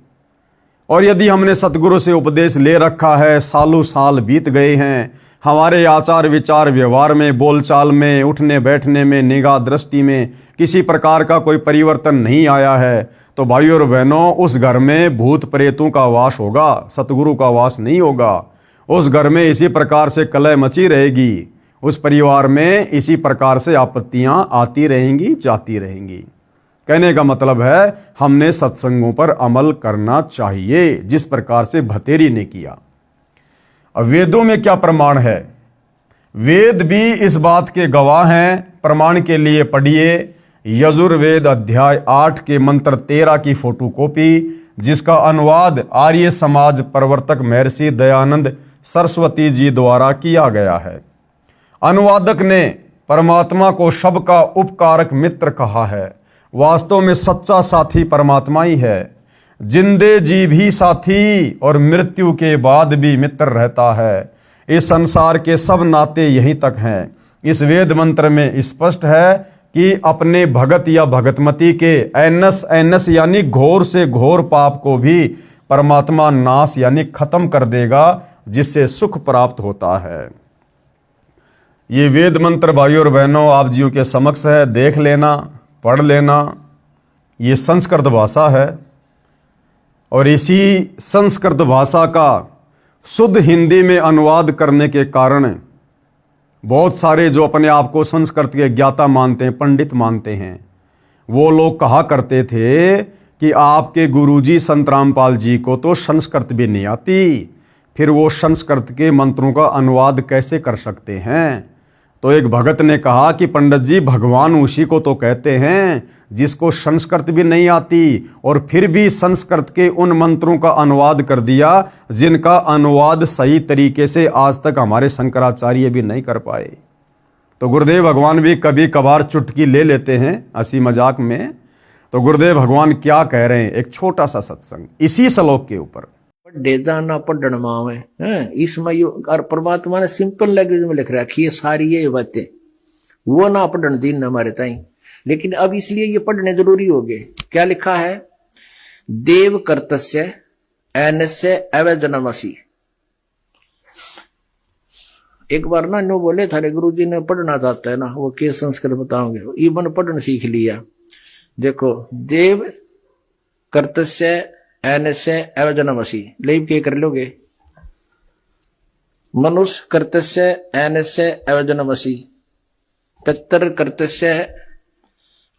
और यदि हमने सतगुरु से उपदेश ले रखा है, सालों साल बीत गए हैं, हमारे आचार विचार व्यवहार में, बोलचाल में, उठने बैठने में, निगाह दृष्टि में किसी प्रकार का कोई परिवर्तन नहीं आया है, तो भाइयों और बहनों उस घर में भूत प्रेतों का वास होगा, सतगुरु का वास नहीं होगा। उस घर में इसी प्रकार से कलह मची रहेगी, उस परिवार में इसी प्रकार से आपत्तियां आती रहेंगी, जाती रहेंगी। कहने का मतलब है हमने सत्संगों पर अमल करना चाहिए, जिस प्रकार से भतेरी ने किया। अब वेदों में क्या प्रमाण है? वेद भी इस बात के गवाह हैं। प्रमाण के लिए पढ़िए यजुर्वेद अध्याय 8 के मंत्र 13 की फोटोकॉपी, जिसका अनुवाद आर्य समाज प्रवर्तक महर्षि दयानंद सरस्वती जी द्वारा किया गया है। अनुवादक ने परमात्मा को सबका उपकारक मित्र कहा है। वास्तव में सच्चा साथी परमात्मा ही है। जिंदे जी भी साथी और मृत्यु के बाद भी मित्र रहता है। इस संसार के सब नाते यहीं तक हैं। इस वेद मंत्र में स्पष्ट है कि अपने भगत या भगतमती के ऐनस यानी घोर से घोर पाप को भी परमात्मा नाश यानी खत्म कर देगा, जिससे सुख प्राप्त होता है। ये वेद मंत्र भाइयों और बहनों आप जियों के समक्ष है, देख लेना, पढ़ लेना। ये संस्कृत भाषा है, और इसी संस्कृत भाषा का शुद्ध हिंदी में अनुवाद करने के कारण बहुत सारे जो अपने आप को संस्कृत के ज्ञाता मानते हैं, पंडित मानते हैं, वो लोग कहा करते थे कि आपके गुरुजी संत रामपाल जी को तो संस्कृत भी नहीं आती, फिर वो संस्कृत के मंत्रों का अनुवाद कैसे कर सकते हैं। तो एक भगत ने कहा कि पंडित जी, भगवान उसी को तो कहते हैं जिसको संस्कृत भी नहीं आती, और फिर भी संस्कृत के उन मंत्रों का अनुवाद कर दिया जिनका अनुवाद सही तरीके से आज तक हमारे शंकराचार्य भी नहीं कर पाए। तो गुरुदेव भगवान भी कभी कभार चुटकी ले लेते हैं हंसी मजाक में। तो गुरुदेव भगवान क्या कह रहे हैं, एक छोटा सा सत्संग इसी श्लोक के ऊपर। ना पढ़न मावे हैं, इसमें और परमात्मा ने सिंपल लैंग्वेज में लिख रखी है सारी ये बातें, वो ना पढ़न दीन हमारे ताई। लेकिन अब इसलिए ये पढ़ने जरूरी हो गए। क्या लिखा है, देव कर्तस्य एनस्य अवैधनमसी। एक बार ना नो बोले थारे गुरु जी ने पढ़ना चाहता है ना, वो के संस्कृत बताओगे, इवन पढ़ना सीख लिया। देखो, देव कर्तस्य एनस्य अवैधनमसी लेब के कर लोगे, मनुष्य कर्तस्य एनस्य अवैधनमसी, पितर कर्तस्य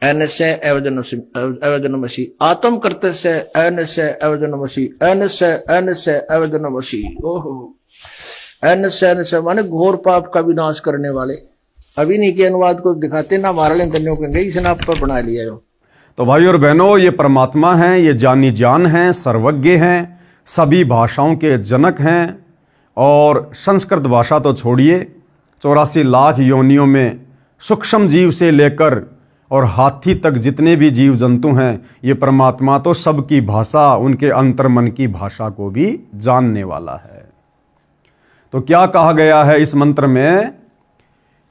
एनस्य अवैधनमसी, आत्म कर्तस्य एनस्य अवैधनमसी, एनस्य एनस्य अवैधनमसी। ओहो, एनस्य एनस्य माने घोर पाप का विनाश करने वाले। अभी नहीं के अनुवाद को दिखाते ना, हमारा लेन कहेंगे इसने आप पर बना लिया हो। तो भाई और बहनों, ये परमात्मा हैं, ये जानी जान हैं, सर्वज्ञ हैं, सभी भाषाओं के जनक हैं। और संस्कृत भाषा तो छोड़िए, 84 लाख योनियों में सूक्ष्म जीव से लेकर और हाथी तक जितने भी जीव जंतु हैं, ये परमात्मा तो सबकी भाषा, उनके अंतर्मन की भाषा को भी जानने वाला है। तो क्या कहा गया है इस मंत्र में,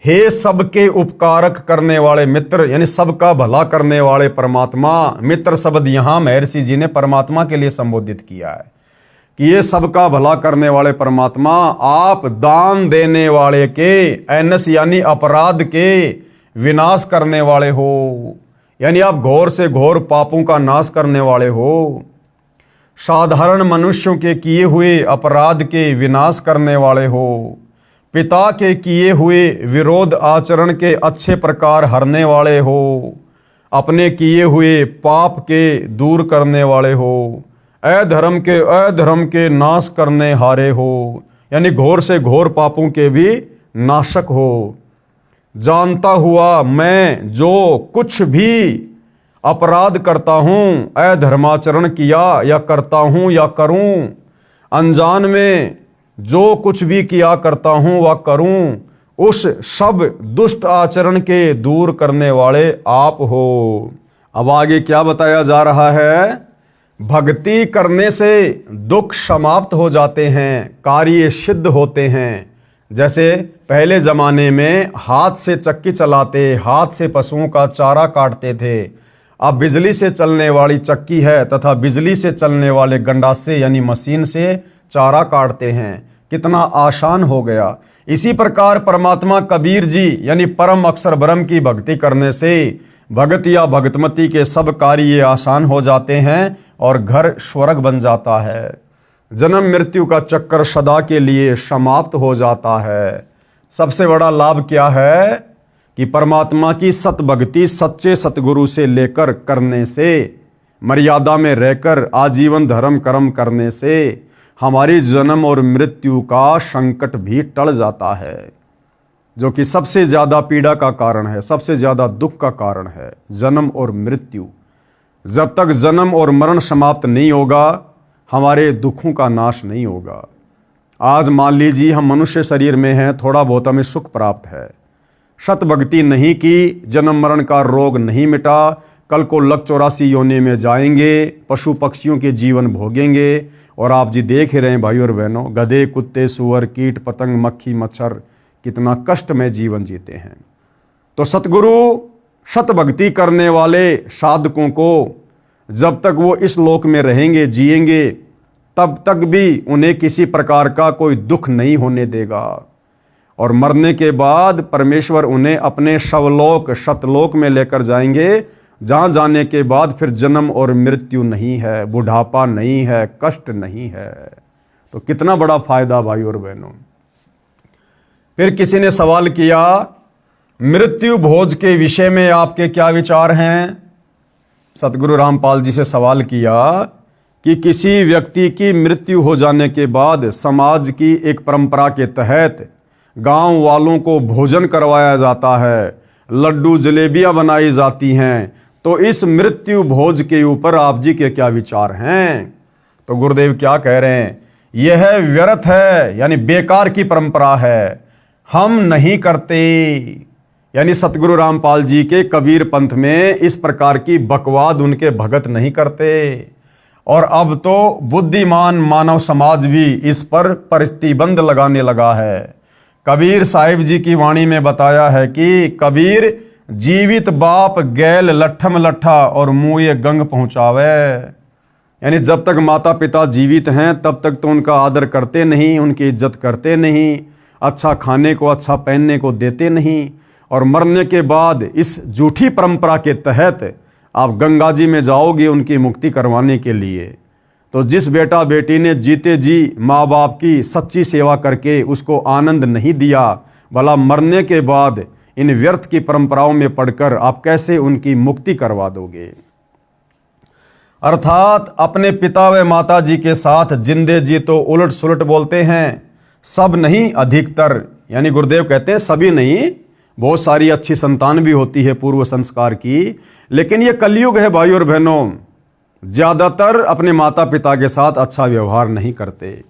हे सबके उपकारक करने वाले मित्र, यानी सबका भला करने वाले परमात्मा। मित्र शब्द यहां महर्षि जी ने परमात्मा के लिए संबोधित किया है कि ये सबका भला करने वाले परमात्मा, आप दान देने वाले के, एनस यानी अपराध के विनाश करने वाले हो, यानी आप घोर से घोर पापों का नाश करने वाले हो। साधारण मनुष्यों के किए हुए अपराध के विनाश करने वाले हो। पिता के किए हुए विरोध आचरण के अच्छे प्रकार हरने वाले हो। अपने किए हुए पाप के दूर करने वाले हो। अधर्म के नाश करने हारे हो, यानी घोर से घोर पापों के भी नाशक हो। जानता हुआ मैं जो कुछ भी अपराध करता हूँ, अधर्माचरण किया या करता हूँ या करूँ, अनजान में जो कुछ भी किया करता हूं वह करूं, उस सब दुष्ट आचरण के दूर करने वाले आप हो। अब आगे क्या बताया जा रहा है, भक्ति करने से दुख समाप्त हो जाते हैं, कार्य सिद्ध होते हैं। जैसे पहले जमाने में हाथ से चक्की चलाते, हाथ से पशुओं का चारा काटते थे। अब बिजली से चलने वाली चक्की है तथा बिजली से चलने वाले गंडासे यानी मशीन से चारा काटते हैं। कितना आसान हो गया। इसी प्रकार परमात्मा कबीर जी यानी परम अक्षर ब्रह्म की भक्ति करने से भगत या भगतमती के सब कार्य आसान हो जाते हैं और घर स्वर्ग बन जाता है। जन्म मृत्यु का चक्कर सदा के लिए समाप्त हो जाता है। सबसे बड़ा लाभ क्या है कि परमात्मा की सत भक्ति सच्चे सतगुरु से लेकर करने से, मर्यादा में रहकर आजीवन धर्म कर्म करने से हमारी जन्म और मृत्यु का संकट भी टल जाता है, जो कि सबसे ज़्यादा पीड़ा का कारण है, सबसे ज़्यादा दुख का कारण है, जन्म और मृत्यु। जब तक जन्म और मरण समाप्त नहीं होगा, हमारे दुखों का नाश नहीं होगा। आज मान लीजिए हम मनुष्य शरीर में हैं, थोड़ा बहुत हमें सुख प्राप्त है, सत भक्ति नहीं की, जन्म मरण का रोग नहीं मिटा, कल को लक 84 योनि में जाएंगे, पशु पक्षियों के जीवन भोगेंगे। और आप जी देख ही रहे हैं भाई और बहनों, गधे कुत्ते सुअर कीट पतंग मक्खी मच्छर कितना कष्ट में जीवन जीते हैं। तो सतगुरु सत भक्ति करने वाले साधकों को जब तक वो इस लोक में रहेंगे जिएंगे, तब तक भी उन्हें किसी प्रकार का कोई दुख नहीं होने देगा। और मरने के बाद परमेश्वर उन्हें अपने शवलोक सतलोक में लेकर जाएंगे, जहाँ जाने के बाद फिर जन्म और मृत्यु नहीं है, बुढ़ापा नहीं है, कष्ट नहीं है। तो कितना बड़ा फायदा भाई और बहनों। फिर किसी ने सवाल किया, मृत्यु भोज के विषय में आपके क्या विचार हैं? सतगुरु रामपाल जी से सवाल किया कि किसी व्यक्ति की मृत्यु हो जाने के बाद समाज की एक परंपरा के तहत गांव वालों को भोजन करवाया जाता है, लड्डू जलेबियां बनाई जाती हैं, तो इस मृत्यु भोज के ऊपर आप जी के क्या विचार हैं? तो गुरुदेव क्या कह रहे हैं, यह व्यर्थ है, यानी बेकार की परंपरा है, हम नहीं करते। यानी सतगुरु रामपाल जी के कबीर पंथ में इस प्रकार की बकवाद उनके भगत नहीं करते। और अब तो बुद्धिमान मानव समाज भी इस पर प्रतिबंध लगाने लगा है। कबीर साहिब जी की वाणी में बताया है कि कबीर जीवित बाप गैल लट्ठम लट्ठा और मुँह गंग पहुँचावे। यानी जब तक माता पिता जीवित हैं तब तक तो उनका आदर करते नहीं, उनकी इज्जत करते नहीं, अच्छा खाने को अच्छा पहनने को देते नहीं, और मरने के बाद इस झूठी परंपरा के तहत आप गंगा जी में जाओगे उनकी मुक्ति करवाने के लिए। तो जिस बेटा बेटी ने जीते जी माँ बाप की सच्ची सेवा करके उसको आनंद नहीं दिया, भला मरने के बाद इन व्यर्थ की परंपराओं में पड़कर आप कैसे उनकी मुक्ति करवा दोगे? अर्थात अपने पिता व माता जी के साथ जिंदे जी तो उलट सुलट बोलते हैं, सब नहीं अधिकतर। यानी गुरुदेव कहते हैं सभी नहीं, बहुत सारी अच्छी संतान भी होती है पूर्व संस्कार की, लेकिन ये कलयुग है भाई और बहनों, ज्यादातर अपने माता पिता के साथ अच्छा व्यवहार नहीं करते।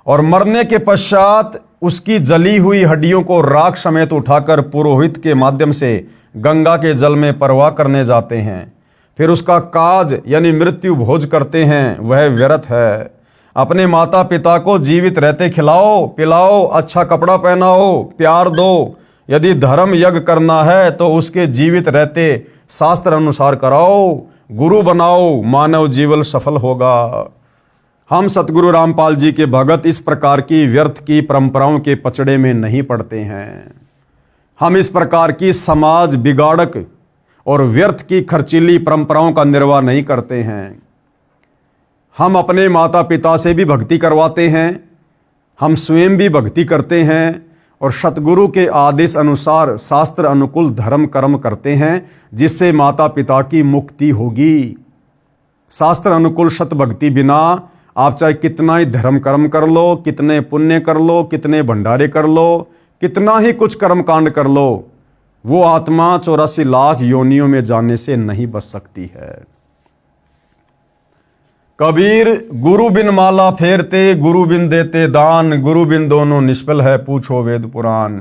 और मरने के पश्चात उसकी जली हुई हड्डियों को राख समेत उठाकर पुरोहित के माध्यम से गंगा के जल में परवाह करने जाते हैं, फिर उसका काज यानी मृत्यु भोज करते हैं, वह व्यर्थ है। अपने माता पिता को जीवित रहते खिलाओ पिलाओ, अच्छा कपड़ा पहनाओ, प्यार दो। यदि धर्म यज्ञ करना है तो उसके जीवित रहते शास्त्र अनुसार कराओ, गुरु बनाओ, मानव जीवन सफल होगा। हम सतगुरु रामपाल जी के भगत इस प्रकार की व्यर्थ की परंपराओं के पचड़े में नहीं पड़ते हैं। हम इस प्रकार की समाज बिगाड़क और व्यर्थ की खर्चीली परंपराओं का निर्वाह नहीं करते हैं। हम अपने माता पिता से भी भक्ति करवाते हैं, हम स्वयं भी भक्ति करते हैं, और सतगुरु के आदेश अनुसार शास्त्र अनुकूल धर्म कर्म करते हैं, जिससे माता पिता की मुक्ति होगी। शास्त्र अनुकूल सत भक्ति बिना आप चाहे कितना ही धर्म कर्म कर लो, कितने पुण्य कर लो, कितने भंडारे कर लो, कितना ही कुछ कर्म कांड कर लो, वो आत्मा 84 लाख योनियों में जाने से नहीं बच सकती है। कबीर गुरु बिन माला फेरते, गुरु बिन देते दान, गुरु बिन दोनों निष्फल है पूछो वेद पुराण।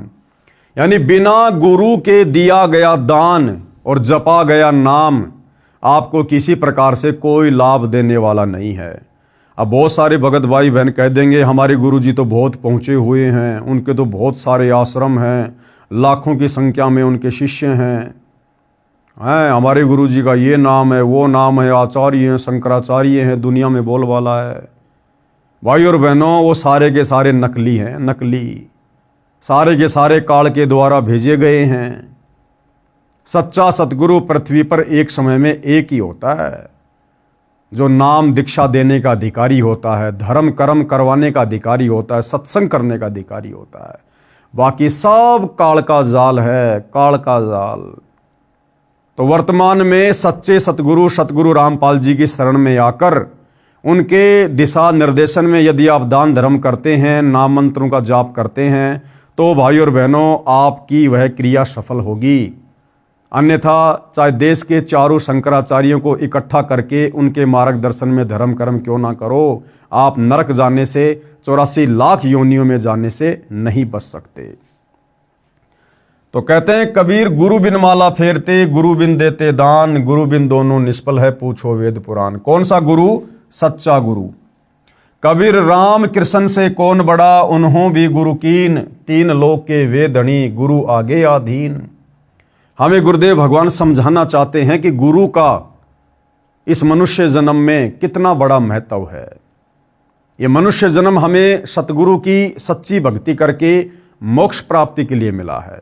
यानी बिना गुरु के दिया गया दान और जपा गया नाम आपको किसी प्रकार से कोई लाभ देने वाला नहीं है। अब बहुत सारे भगत भाई बहन कह देंगे हमारे गुरु जी तो बहुत पहुँचे हुए हैं, उनके तो बहुत सारे आश्रम हैं, लाखों की संख्या में उनके शिष्य हैं, हमारे गुरु जी का ये नाम है, वो नाम है, आचार्य हैं, शंकराचार्य हैं, दुनिया में बोलबाला है। भाई और बहनों, वो सारे के सारे नकली हैं, नकली, सारे के सारे काल के द्वारा भेजे गए हैं। सच्चा सतगुरु पृथ्वी पर एक समय में एक ही होता है, जो नाम दीक्षा देने का अधिकारी होता है, धर्म कर्म करवाने का अधिकारी होता है, सत्संग करने का अधिकारी होता है। बाकी सब काल का जाल है, काल का जाल। तो वर्तमान में सच्चे सतगुरु रामपाल जी की शरण में आकर उनके दिशा निर्देशन में यदि आप दान धर्म करते हैं, नाम मंत्रों का जाप करते हैं, तो भाई और बहनों आपकी वह क्रिया सफल होगी। अन्यथा चाहे देश के चारों शंकराचार्यों को इकट्ठा करके उनके मार्गदर्शन में धर्म कर्म क्यों ना करो, आप नरक जाने से 84 लाख योनियों में जाने से नहीं बच सकते। तो कहते हैं कबीर गुरु बिन माला फेरते, गुरु बिन देते दान, गुरु बिन दोनों निष्फल है पूछो वेद पुराण। कौन सा गुरु? सच्चा गुरु। कबीर राम कृष्ण से कौन बड़ा, उन्हों भी गुरु कीन, तीन लोक के वेदणी, गुरु आगे आधीन। हमें गुरुदेव भगवान समझाना चाहते हैं कि गुरु का इस मनुष्य जन्म में कितना बड़ा महत्व है। ये मनुष्य जन्म हमें सतगुरु की सच्ची भक्ति करके मोक्ष प्राप्ति के लिए मिला है।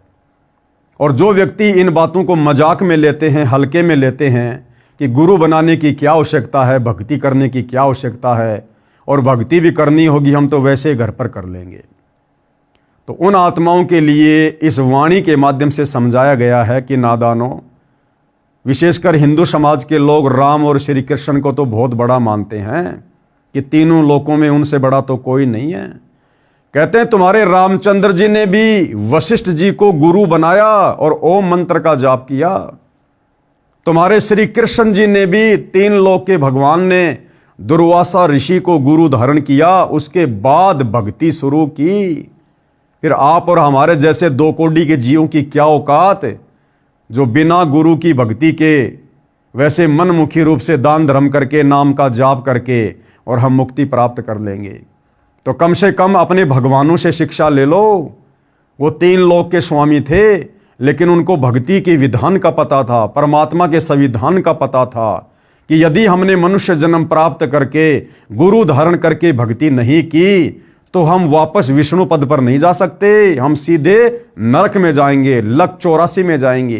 और जो व्यक्ति इन बातों को मजाक में लेते हैं, हल्के में लेते हैं कि गुरु बनाने की क्या आवश्यकता है, भक्ति करने की क्या आवश्यकता है, और भक्ति भी करनी होगी हम तो वैसे घर पर कर लेंगे, तो उन आत्माओं के लिए इस वाणी के माध्यम से समझाया गया है कि नादानों, विशेषकर हिंदू समाज के लोग राम और श्री कृष्ण को तो बहुत बड़ा मानते हैं कि तीनों लोकों में उनसे बड़ा तो कोई नहीं है। कहते हैं तुम्हारे रामचंद्र जी ने भी वशिष्ठ जी को गुरु बनाया और ओम मंत्र का जाप किया। तुम्हारे श्री कृष्ण जी ने भी तीन लोक के भगवान ने दुर्वासा ऋषि को गुरु धारण किया, उसके बाद भक्ति शुरू की। फिर आप और हमारे जैसे दो कोड़ी के जीवों की क्या औकात जो बिना गुरु की भक्ति के वैसे मनमुखी रूप से दान धर्म करके नाम का जाप करके और हम मुक्ति प्राप्त कर लेंगे। तो कम से कम अपने भगवानों से शिक्षा ले लो। वो तीन लोक के स्वामी थे, लेकिन उनको भक्ति के विधान का पता था, परमात्मा के संविधान का पता था कि यदि हमने मनुष्य जन्म प्राप्त करके गुरु धारण करके भक्ति नहीं की तो हम वापस विष्णु पद पर नहीं जा सकते, हम सीधे नरक में जाएंगे, लक 84 में जाएंगे।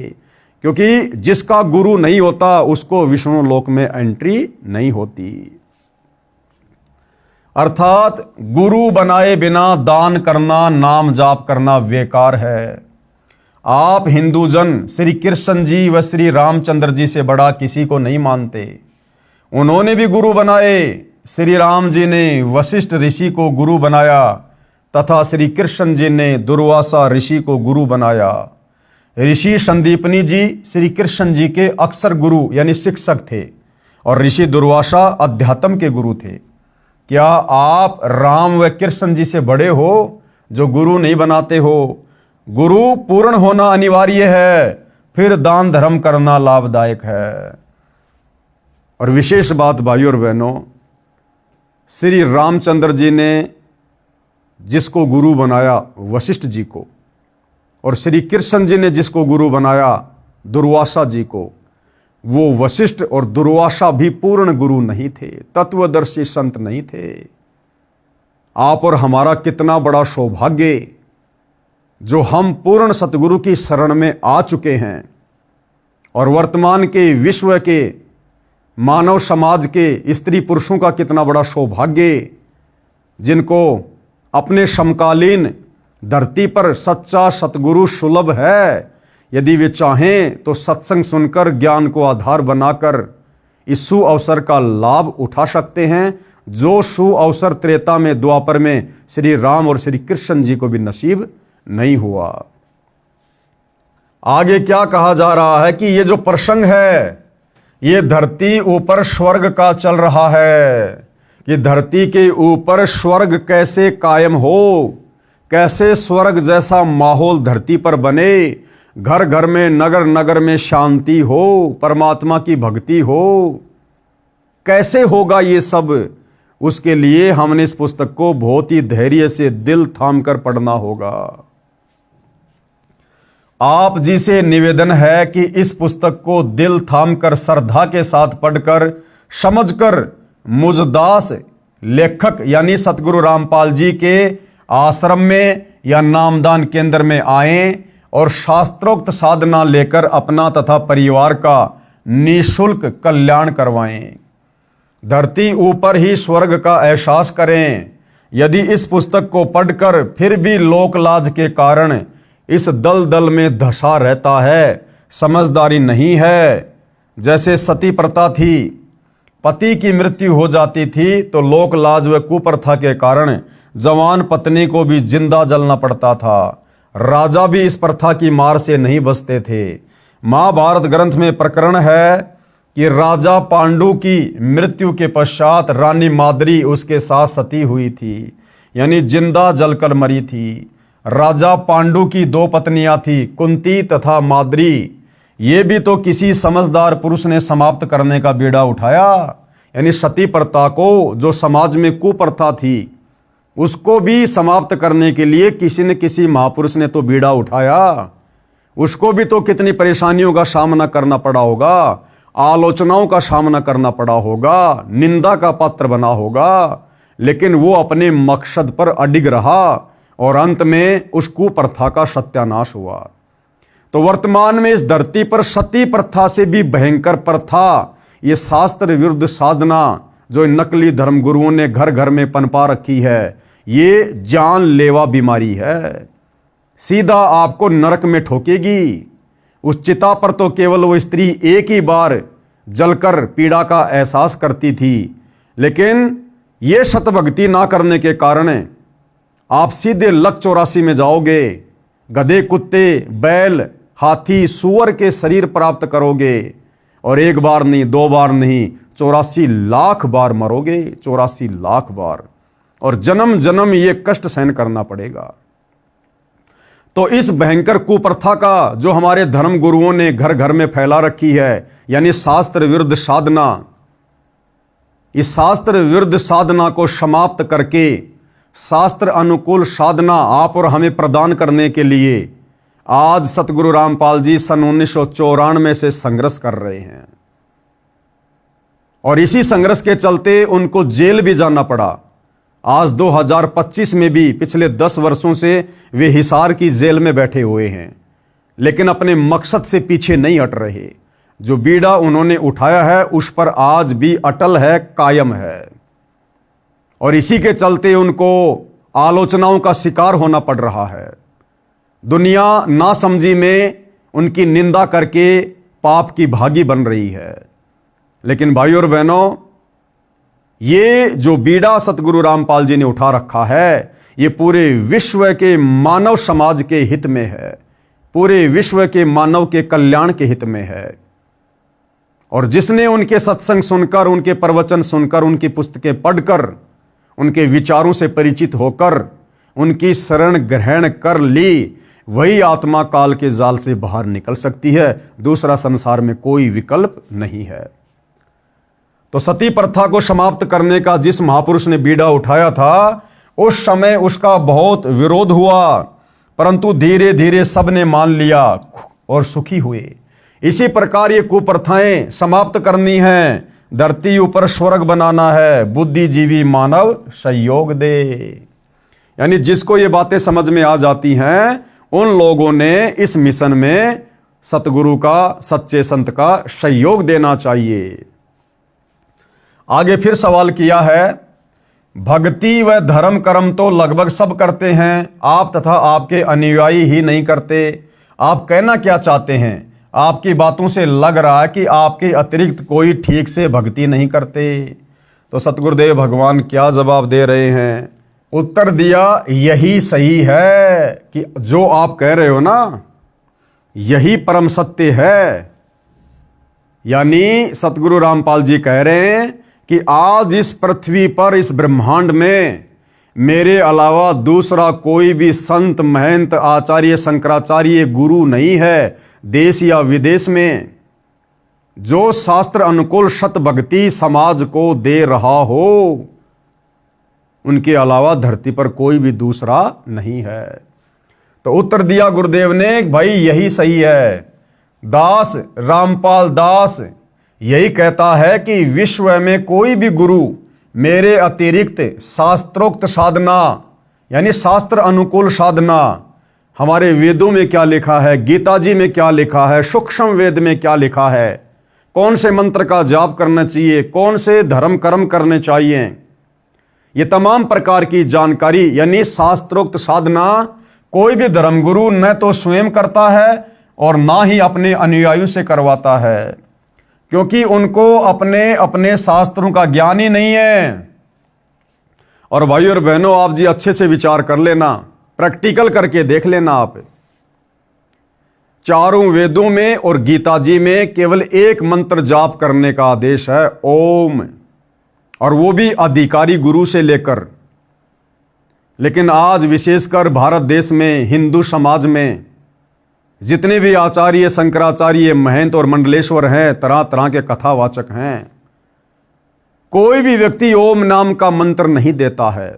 क्योंकि जिसका गुरु नहीं होता उसको विष्णु लोक में एंट्री नहीं होती। अर्थात गुरु बनाए बिना दान करना, नाम जाप करना बेकार है। आप हिंदू जन श्री कृष्ण जी व श्री रामचंद्र जी से बड़ा किसी को नहीं मानते। उन्होंने भी गुरु बनाए। श्री राम जी ने वशिष्ठ ऋषि को गुरु बनाया तथा श्री कृष्ण जी ने दुर्वासा ऋषि को गुरु बनाया। ऋषि संदीपनी जी श्री कृष्ण जी के अक्सर गुरु यानी शिक्षक थे और ऋषि दुर्वासा अध्यात्म के गुरु थे। क्या आप राम व कृष्ण जी से बड़े हो जो गुरु नहीं बनाते हो? गुरु पूर्ण होना अनिवार्य है, फिर दान धर्म करना लाभदायक है। और विशेष बात भाइयों और बहनों, श्री रामचंद्र जी ने जिसको गुरु बनाया वशिष्ठ जी को, और श्री कृष्ण जी ने जिसको गुरु बनाया दुर्वासा जी को, वो वशिष्ठ और दुर्वासा भी पूर्ण गुरु नहीं थे, तत्वदर्शी संत नहीं थे। आप और हमारा कितना बड़ा सौभाग्य जो हम पूर्ण सतगुरु की शरण में आ चुके हैं और वर्तमान के विश्व के मानव समाज के स्त्री पुरुषों का कितना बड़ा सौभाग्य जिनको अपने समकालीन धरती पर सच्चा सतगुरु सुलभ है। यदि वे चाहें तो सत्संग सुनकर ज्ञान को आधार बनाकर इस सु अवसर का लाभ उठा सकते हैं, जो सु अवसर त्रेता में द्वापर में श्री राम और श्री कृष्ण जी को भी नसीब नहीं हुआ। आगे क्या कहा जा रहा है कि ये जो प्रसंग है ये धरती ऊपर स्वर्ग का चल रहा है कि धरती के ऊपर स्वर्ग कैसे कायम हो, कैसे स्वर्ग जैसा माहौल धरती पर बने, घर घर में नगर नगर में शांति हो, परमात्मा की भक्ति हो, कैसे होगा ये सब? उसके लिए हमने इस पुस्तक को बहुत ही धैर्य से दिल थाम कर पढ़ना होगा। आप जी से निवेदन है कि इस पुस्तक को दिल थाम कर श्रद्धा के साथ पढ़कर समझकर मुझदास लेखक यानी सतगुरु रामपाल जी के आश्रम में या नामदान केंद्र में आएं और शास्त्रोक्त साधना लेकर अपना तथा परिवार का निःशुल्क कल्याण करवाएं। धरती ऊपर ही स्वर्ग का एहसास करें। यदि इस पुस्तक को पढ़कर फिर भी लोक लाज के कारण इस दलदल में धंसा रहता है, समझदारी नहीं है, जैसे सती प्रथा थी, पति की मृत्यु हो जाती थी तो लोक लाज व कुप्रथा के कारण जवान पत्नी को भी जिंदा जलना पड़ता था। राजा भी इस प्रथा की मार से नहीं बचते थे। महाभारत ग्रंथ में प्रकरण है कि राजा पांडु की मृत्यु के पश्चात रानी माद्री उसके साथ सती हुई थी, यानी जिंदा जलकर मरी थी। राजा पांडु की दो पत्नियां थी, कुंती तथा माद्री। ये भी तो किसी समझदार पुरुष ने समाप्त करने का बीड़ा उठाया, यानी सती प्रथा को जो समाज में कुप्रथा थी उसको भी समाप्त करने के लिए किसी न किसी महापुरुष ने तो बीड़ा उठाया। उसको भी तो कितनी परेशानियों का सामना करना पड़ा होगा, आलोचनाओं का सामना करना पड़ा होगा, निंदा का पात्र बना होगा, लेकिन वो अपने मकसद पर अडिग रहा और अंत में उस कुप्रथा का सत्यानाश हुआ। तो वर्तमान में इस धरती पर सती प्रथा से भी भयंकर प्रथा, ये शास्त्र विरुद्ध साधना जो नकली धर्म गुरुओं ने घर घर में पनपा रखी है, ये जानलेवा बीमारी है। सीधा आपको नरक में ठोकेगी उस चिता पर तो केवल वो स्त्री एक ही बार जलकर पीड़ा का एहसास करती थी, लेकिन ये शतभक्ति ना करने के कारण आप सीधे लक 84 में जाओगे। गधे, कुत्ते, बैल, हाथी, सूअर के शरीर प्राप्त करोगे और एक बार नहीं, 2 बार नहीं, 84 लाख बार मरोगे, 84 लाख बार, और जन्म जन्म ये कष्ट सहन करना पड़ेगा। तो इस भयंकर कुप्रथा का जो हमारे धर्म गुरुओं ने घर घर में फैला रखी है, यानी शास्त्र विरुद्ध साधना, इस शास्त्र विरुद्ध साधना को समाप्त करके शास्त्र अनुकूल साधना आप और हमें प्रदान करने के लिए आज सतगुरु रामपाल जी सन 1994 से संघर्ष कर रहे हैं। और इसी संघर्ष के चलते उनको जेल भी जाना पड़ा। आज 2025 में भी पिछले 10 वर्षों से वे हिसार की जेल में बैठे हुए हैं, लेकिन अपने मकसद से पीछे नहीं हट रहे। जो बीड़ा उन्होंने उठाया है उस पर आज भी अटल है, कायम है, और इसी के चलते उनको आलोचनाओं का शिकार होना पड़ रहा है। दुनिया नासमझी में उनकी निंदा करके पाप की भागी बन रही है। लेकिन भाइयों और बहनों, ये जो बीड़ा सतगुरु रामपाल जी ने उठा रखा है, ये पूरे विश्व के मानव समाज के हित में है, पूरे विश्व के मानव के कल्याण के हित में है। और जिसने उनके सत्संग सुनकर, उनके प्रवचन सुनकर, उनकी पुस्तकें पढ़कर, उनके विचारों से परिचित होकर उनकी शरण ग्रहण कर ली, वही आत्मा काल के जाल से बाहर निकल सकती है। दूसरा संसार में कोई विकल्प नहीं है। तो सती प्रथा को समाप्त करने का जिस महापुरुष ने बीड़ा उठाया था, उस समय उसका बहुत विरोध हुआ, परंतु धीरे धीरे सबने मान लिया और सुखी हुए। इसी प्रकार ये कुप्रथाएं समाप्त करनी है, धरती ऊपर स्वर्ग बनाना है, बुद्धिजीवी मानव सहयोग दे। यानी जिसको ये बातें समझ में आ जाती हैं, उन लोगों ने इस मिशन में सतगुरु का, सच्चे संत का सहयोग देना चाहिए। आगे फिर सवाल किया है, भक्ति व धर्म कर्म तो लगभग सब करते हैं, आप तथा आपके अनुयायी ही नहीं करते। आप कहना क्या चाहते हैं? आपकी बातों से लग रहा है कि आपके अतिरिक्त कोई ठीक से भक्ति नहीं करते। तो सतगुरुदेव भगवान क्या जवाब दे रहे हैं? उत्तर दिया, यही सही है कि जो आप कह रहे हो ना, यही परम सत्य है। यानी सतगुरु रामपाल जी कह रहे हैं कि आज इस पृथ्वी पर, इस ब्रह्मांड में मेरे अलावा दूसरा कोई भी संत, महंत, आचार्य, शंकराचार्य, गुरु नहीं है, देश या विदेश में, जो शास्त्र अनुकूल सत भक्ति समाज को दे रहा हो। उनके अलावा धरती पर कोई भी दूसरा नहीं है। तो उत्तर दिया गुरुदेव ने, भाई यही सही है। दास रामपाल दास यही कहता है कि विश्व में कोई भी गुरु मेरे अतिरिक्त शास्त्रोक्त साधना, यानी शास्त्र अनुकूल साधना, हमारे वेदों में क्या लिखा है, गीता जी में क्या लिखा है, सूक्ष्म वेद में क्या लिखा है, कौन से मंत्र का जाप करना चाहिए, कौन से धर्म कर्म करने चाहिए, ये तमाम प्रकार की जानकारी, यानी शास्त्रोक्त साधना कोई भी धर्मगुरु न तो स्वयं करता है और ना ही अपने अनुयायियों से करवाता है, क्योंकि उनको अपने अपने शास्त्रों का ज्ञान ही नहीं है। और भाइयों और बहनों, आप जी अच्छे से विचार कर लेना, प्रैक्टिकल करके देख लेना। आप चारों वेदों में और गीता जी में केवल एक मंत्र जाप करने का आदेश है, ओम, और वो भी अधिकारी गुरु से लेकर। लेकिन आज विशेषकर भारत देश में, हिंदू समाज में जितने भी आचार्य, शंकराचार्य, महंत और मंडलेश्वर हैं, तरह तरह के कथावाचक हैं, कोई भी व्यक्ति ओम नाम का मंत्र नहीं देता है।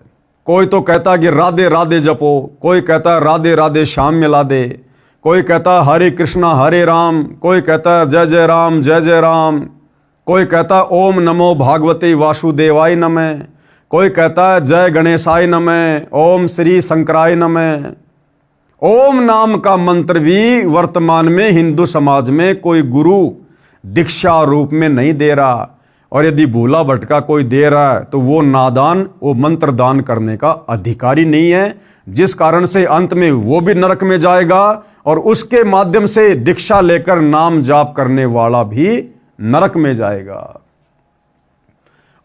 कोई तो कहता कि राधे राधे जपो, कोई कहता है राधे राधे श्याम मिला दे, कोई कहता है हरे कृष्णा हरे राम, कोई कहता है जय जय राम जय जय राम, कोई कहता है ओम नमो भागवते वासुदेवाय नमः, कोई कहता है जय गणेशाय नमः, ओम श्री शंकराय नमः। ओम नाम का मंत्र भी वर्तमान में हिंदू समाज में कोई गुरु दीक्षा रूप में नहीं दे रहा, और यदि भूला भटका कोई दे रहा है तो वो नादान, वो मंत्र दान करने का अधिकारी नहीं है, जिस कारण से अंत में वो भी नरक में जाएगा और उसके माध्यम से दीक्षा लेकर नाम जाप करने वाला भी नरक में जाएगा।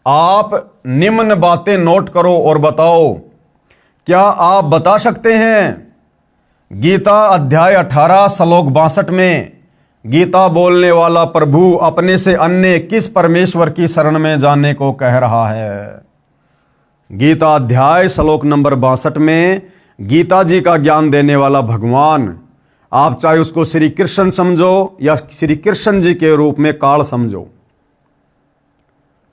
आप निम्न बातें नोट करो और बताओ, क्या आप बता सकते हैं गीता अध्याय 18 श्लोक 62 में गीता बोलने वाला प्रभु अपने से अन्य किस परमेश्वर की शरण में जाने को कह रहा है? गीता अध्याय श्लोक नंबर 62 में गीता जी का ज्ञान देने वाला भगवान, आप चाहे उसको श्री कृष्ण समझो या श्री कृष्ण जी के रूप में काल समझो,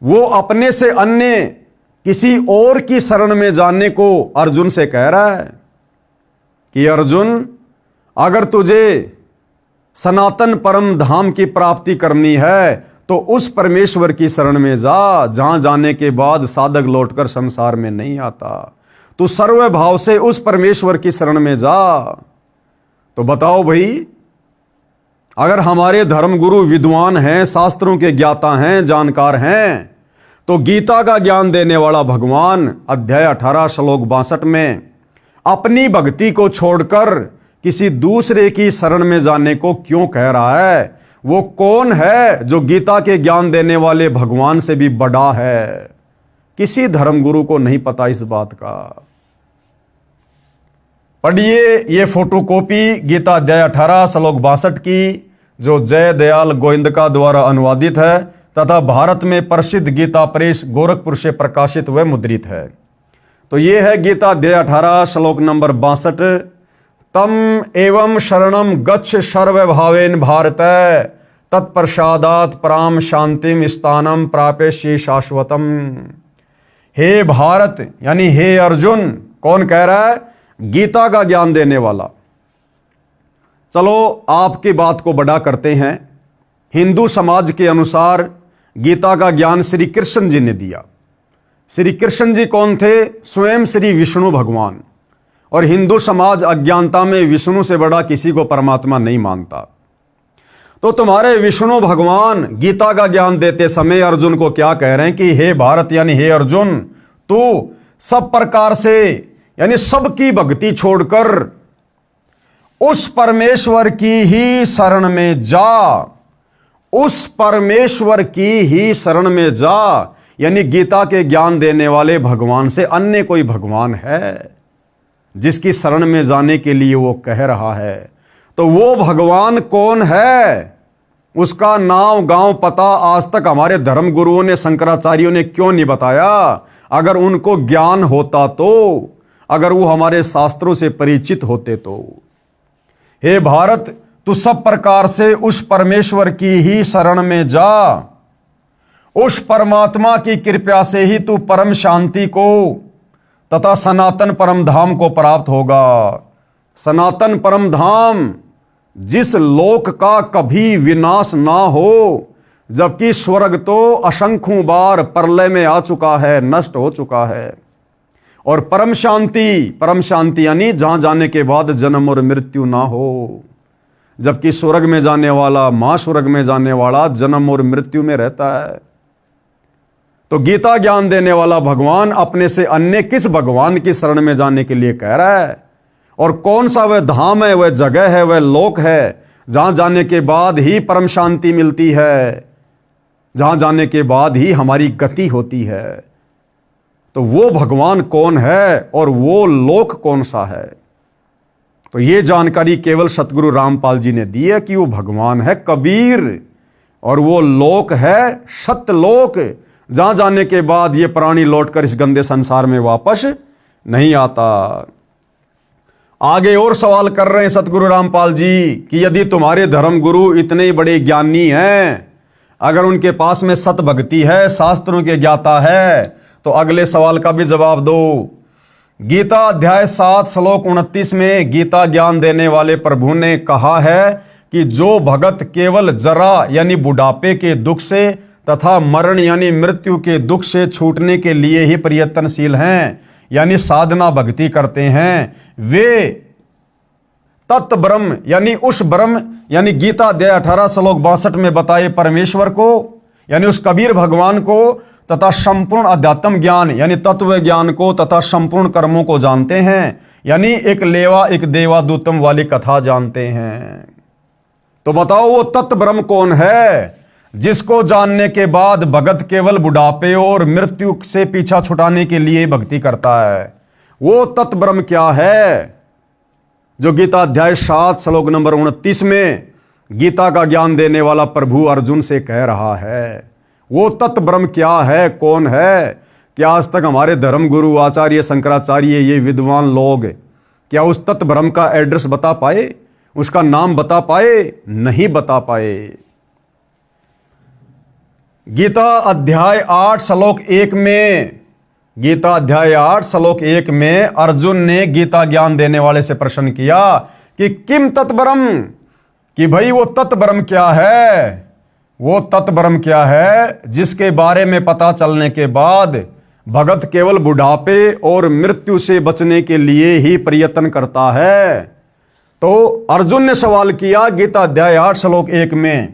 वो अपने से अन्य किसी और की शरण में जाने को अर्जुन से कह रहा है कि अर्जुन, अगर तुझे सनातन परम धाम की प्राप्ति करनी है तो उस परमेश्वर की शरण में जा, जहां जाने के बाद साधक लौटकर संसार में नहीं आता। तू सर्व भाव से उस परमेश्वर की शरण में जा। तो बताओ भाई, अगर हमारे धर्मगुरु विद्वान हैं, शास्त्रों के ज्ञाता हैं, जानकार हैं, तो गीता का ज्ञान देने वाला भगवान अध्याय 18 श्लोक 62 में अपनी भक्ति को छोड़कर किसी दूसरे की शरण में जाने को क्यों कह रहा है? वो कौन है जो गीता के ज्ञान देने वाले भगवान से भी बड़ा है? किसी धर्मगुरु को नहीं पता इस बात का। पढ़िए ये फोटोकॉपी गीता अध्याय 18 श्लोक 62 की, जो जय दयाल गोविंदका द्वारा अनुवादित है तथा भारत में प्रसिद्ध गीता प्रेस गोरखपुर से प्रकाशित व मुद्रित है। तो ये है गीता अध्याय 18 श्लोक नंबर 62। तम एवं शरणम गच्छ सर्वभावेन भारत तत्प्रसादात पराम शांतिम स्थानम प्राप्यसि शाश्वतम। हे भारत, यानी हे अर्जुन, कौन कह रहा है? गीता का ज्ञान देने वाला। चलो आपकी बात को बड़ा करते हैं। हिंदू समाज के अनुसार गीता का ज्ञान श्री कृष्ण जी ने दिया। श्री कृष्ण जी कौन थे? स्वयं श्री विष्णु भगवान। और हिंदू समाज अज्ञानता में विष्णु से बड़ा किसी को परमात्मा नहीं मानता। तो तुम्हारे विष्णु भगवान गीता का ज्ञान देते समय अर्जुन को क्या कह रहे हैं कि हे भारत, यानी हे अर्जुन, तू सब प्रकार से, यानी सबकी भक्ति छोड़कर उस परमेश्वर की ही शरण में जा। उस परमेश्वर की ही शरण में जा, यानी गीता के ज्ञान देने वाले भगवान से अन्य कोई भगवान है जिसकी शरण में जाने के लिए वो कह रहा है? तो वो भगवान कौन है? उसका नाम, गांव, पता आज तक हमारे धर्म गुरुओं ने, शंकराचार्यों ने क्यों नहीं बताया? अगर उनको ज्ञान होता तो, अगर वो हमारे शास्त्रों से परिचित होते तो। हे भारत, तू सब प्रकार से उस परमेश्वर की ही शरण में जा। उस परमात्मा की कृपा से ही तू परम शांति को तथा सनातन परम धाम को प्राप्त होगा। सनातन परम धाम, जिस लोक का कभी विनाश ना हो, जबकि स्वर्ग तो असंख्यों बार प्रलय में आ चुका है, नष्ट हो चुका है। और परम शांति यानी जहां जाने के बाद जन्म और मृत्यु ना हो, जबकि स्वर्ग में जाने वाला, महास्वर्ग में जाने वाला जन्म और मृत्यु में रहता है। तो गीता ज्ञान देने वाला भगवान अपने से अन्य किस भगवान की शरण में जाने के लिए कह रहा है? और कौन सा वह धाम है, वह जगह है, वह लोक है जहां जाने के बाद ही परम शांति मिलती है, जहां जाने के बाद ही हमारी गति होती है? तो वो भगवान कौन है और वो लोक कौन सा है? तो ये जानकारी केवल सतगुरु रामपाल जी ने दी है कि वो भगवान है कबीर, और वो लोक है सत्यलोक, जहां जाने के बाद ये प्राणी लौटकर इस गंदे संसार में वापस नहीं आता। आगे और सवाल कर रहे हैं सतगुरु रामपाल जी कि यदि तुम्हारे धर्म गुरु इतने बड़े ज्ञानी हैं, अगर उनके पास में सत भक्ति है, शास्त्रों के ज्ञाता है, तो अगले सवाल का भी जवाब दो। गीता अध्याय 7 श्लोक 29 में गीता ज्ञान देने वाले प्रभु ने कहा है कि जो भगत केवल जरा यानी बुढ़ापे के दुख से तथा मरण यानी मृत्यु के दुख से छूटने के लिए ही प्रयत्नशील हैं, यानी साधना भक्ति करते हैं, वे तत् ब्रह्म यानी उस ब्रह्म यानी गीता अध्याय 18 श्लोक 62 में बताए परमेश्वर को, यानी उस कबीर भगवान को तथा संपूर्ण अध्यात्म ज्ञान यानी तत्व ज्ञान को तथा संपूर्ण कर्मों को जानते हैं, यानी एक लेवा एक देवादूतम वाली कथा जानते हैं। तो बताओ वो तत्व ब्रह्म कौन है जिसको जानने के बाद भगत केवल बुढ़ापे और मृत्यु से पीछा छुटाने के लिए भक्ति करता है? वो तत्व ब्रह्म क्या है जो गीता अध्याय 7 श्लोक नंबर 29 में गीता का ज्ञान देने वाला प्रभु अर्जुन से कह रहा है? वो तत्व ब्रह्म क्या है, कौन है? क्या आज तक हमारे धर्म गुरु आचार्य शंकराचार्य ये विद्वान लोग क्या उस तत्व ब्रह्म का एड्रेस बता पाए, उसका नाम बता पाए? नहीं बता पाए। गीता अध्याय 8 श्लोक 1 में गीता अध्याय 8 श्लोक 1 में अर्जुन ने गीता ज्ञान देने वाले से प्रश्न किया कि किम तत्व ब्रह्म, कि भाई वो तत्व ब्रह्म क्या है? वो तत्व ब्रह्म क्या है जिसके बारे में पता चलने के बाद भगत केवल बुढ़ापे और मृत्यु से बचने के लिए ही प्रयत्न करता है? तो अर्जुन ने सवाल किया गीता अध्याय 8 श्लोक 1 में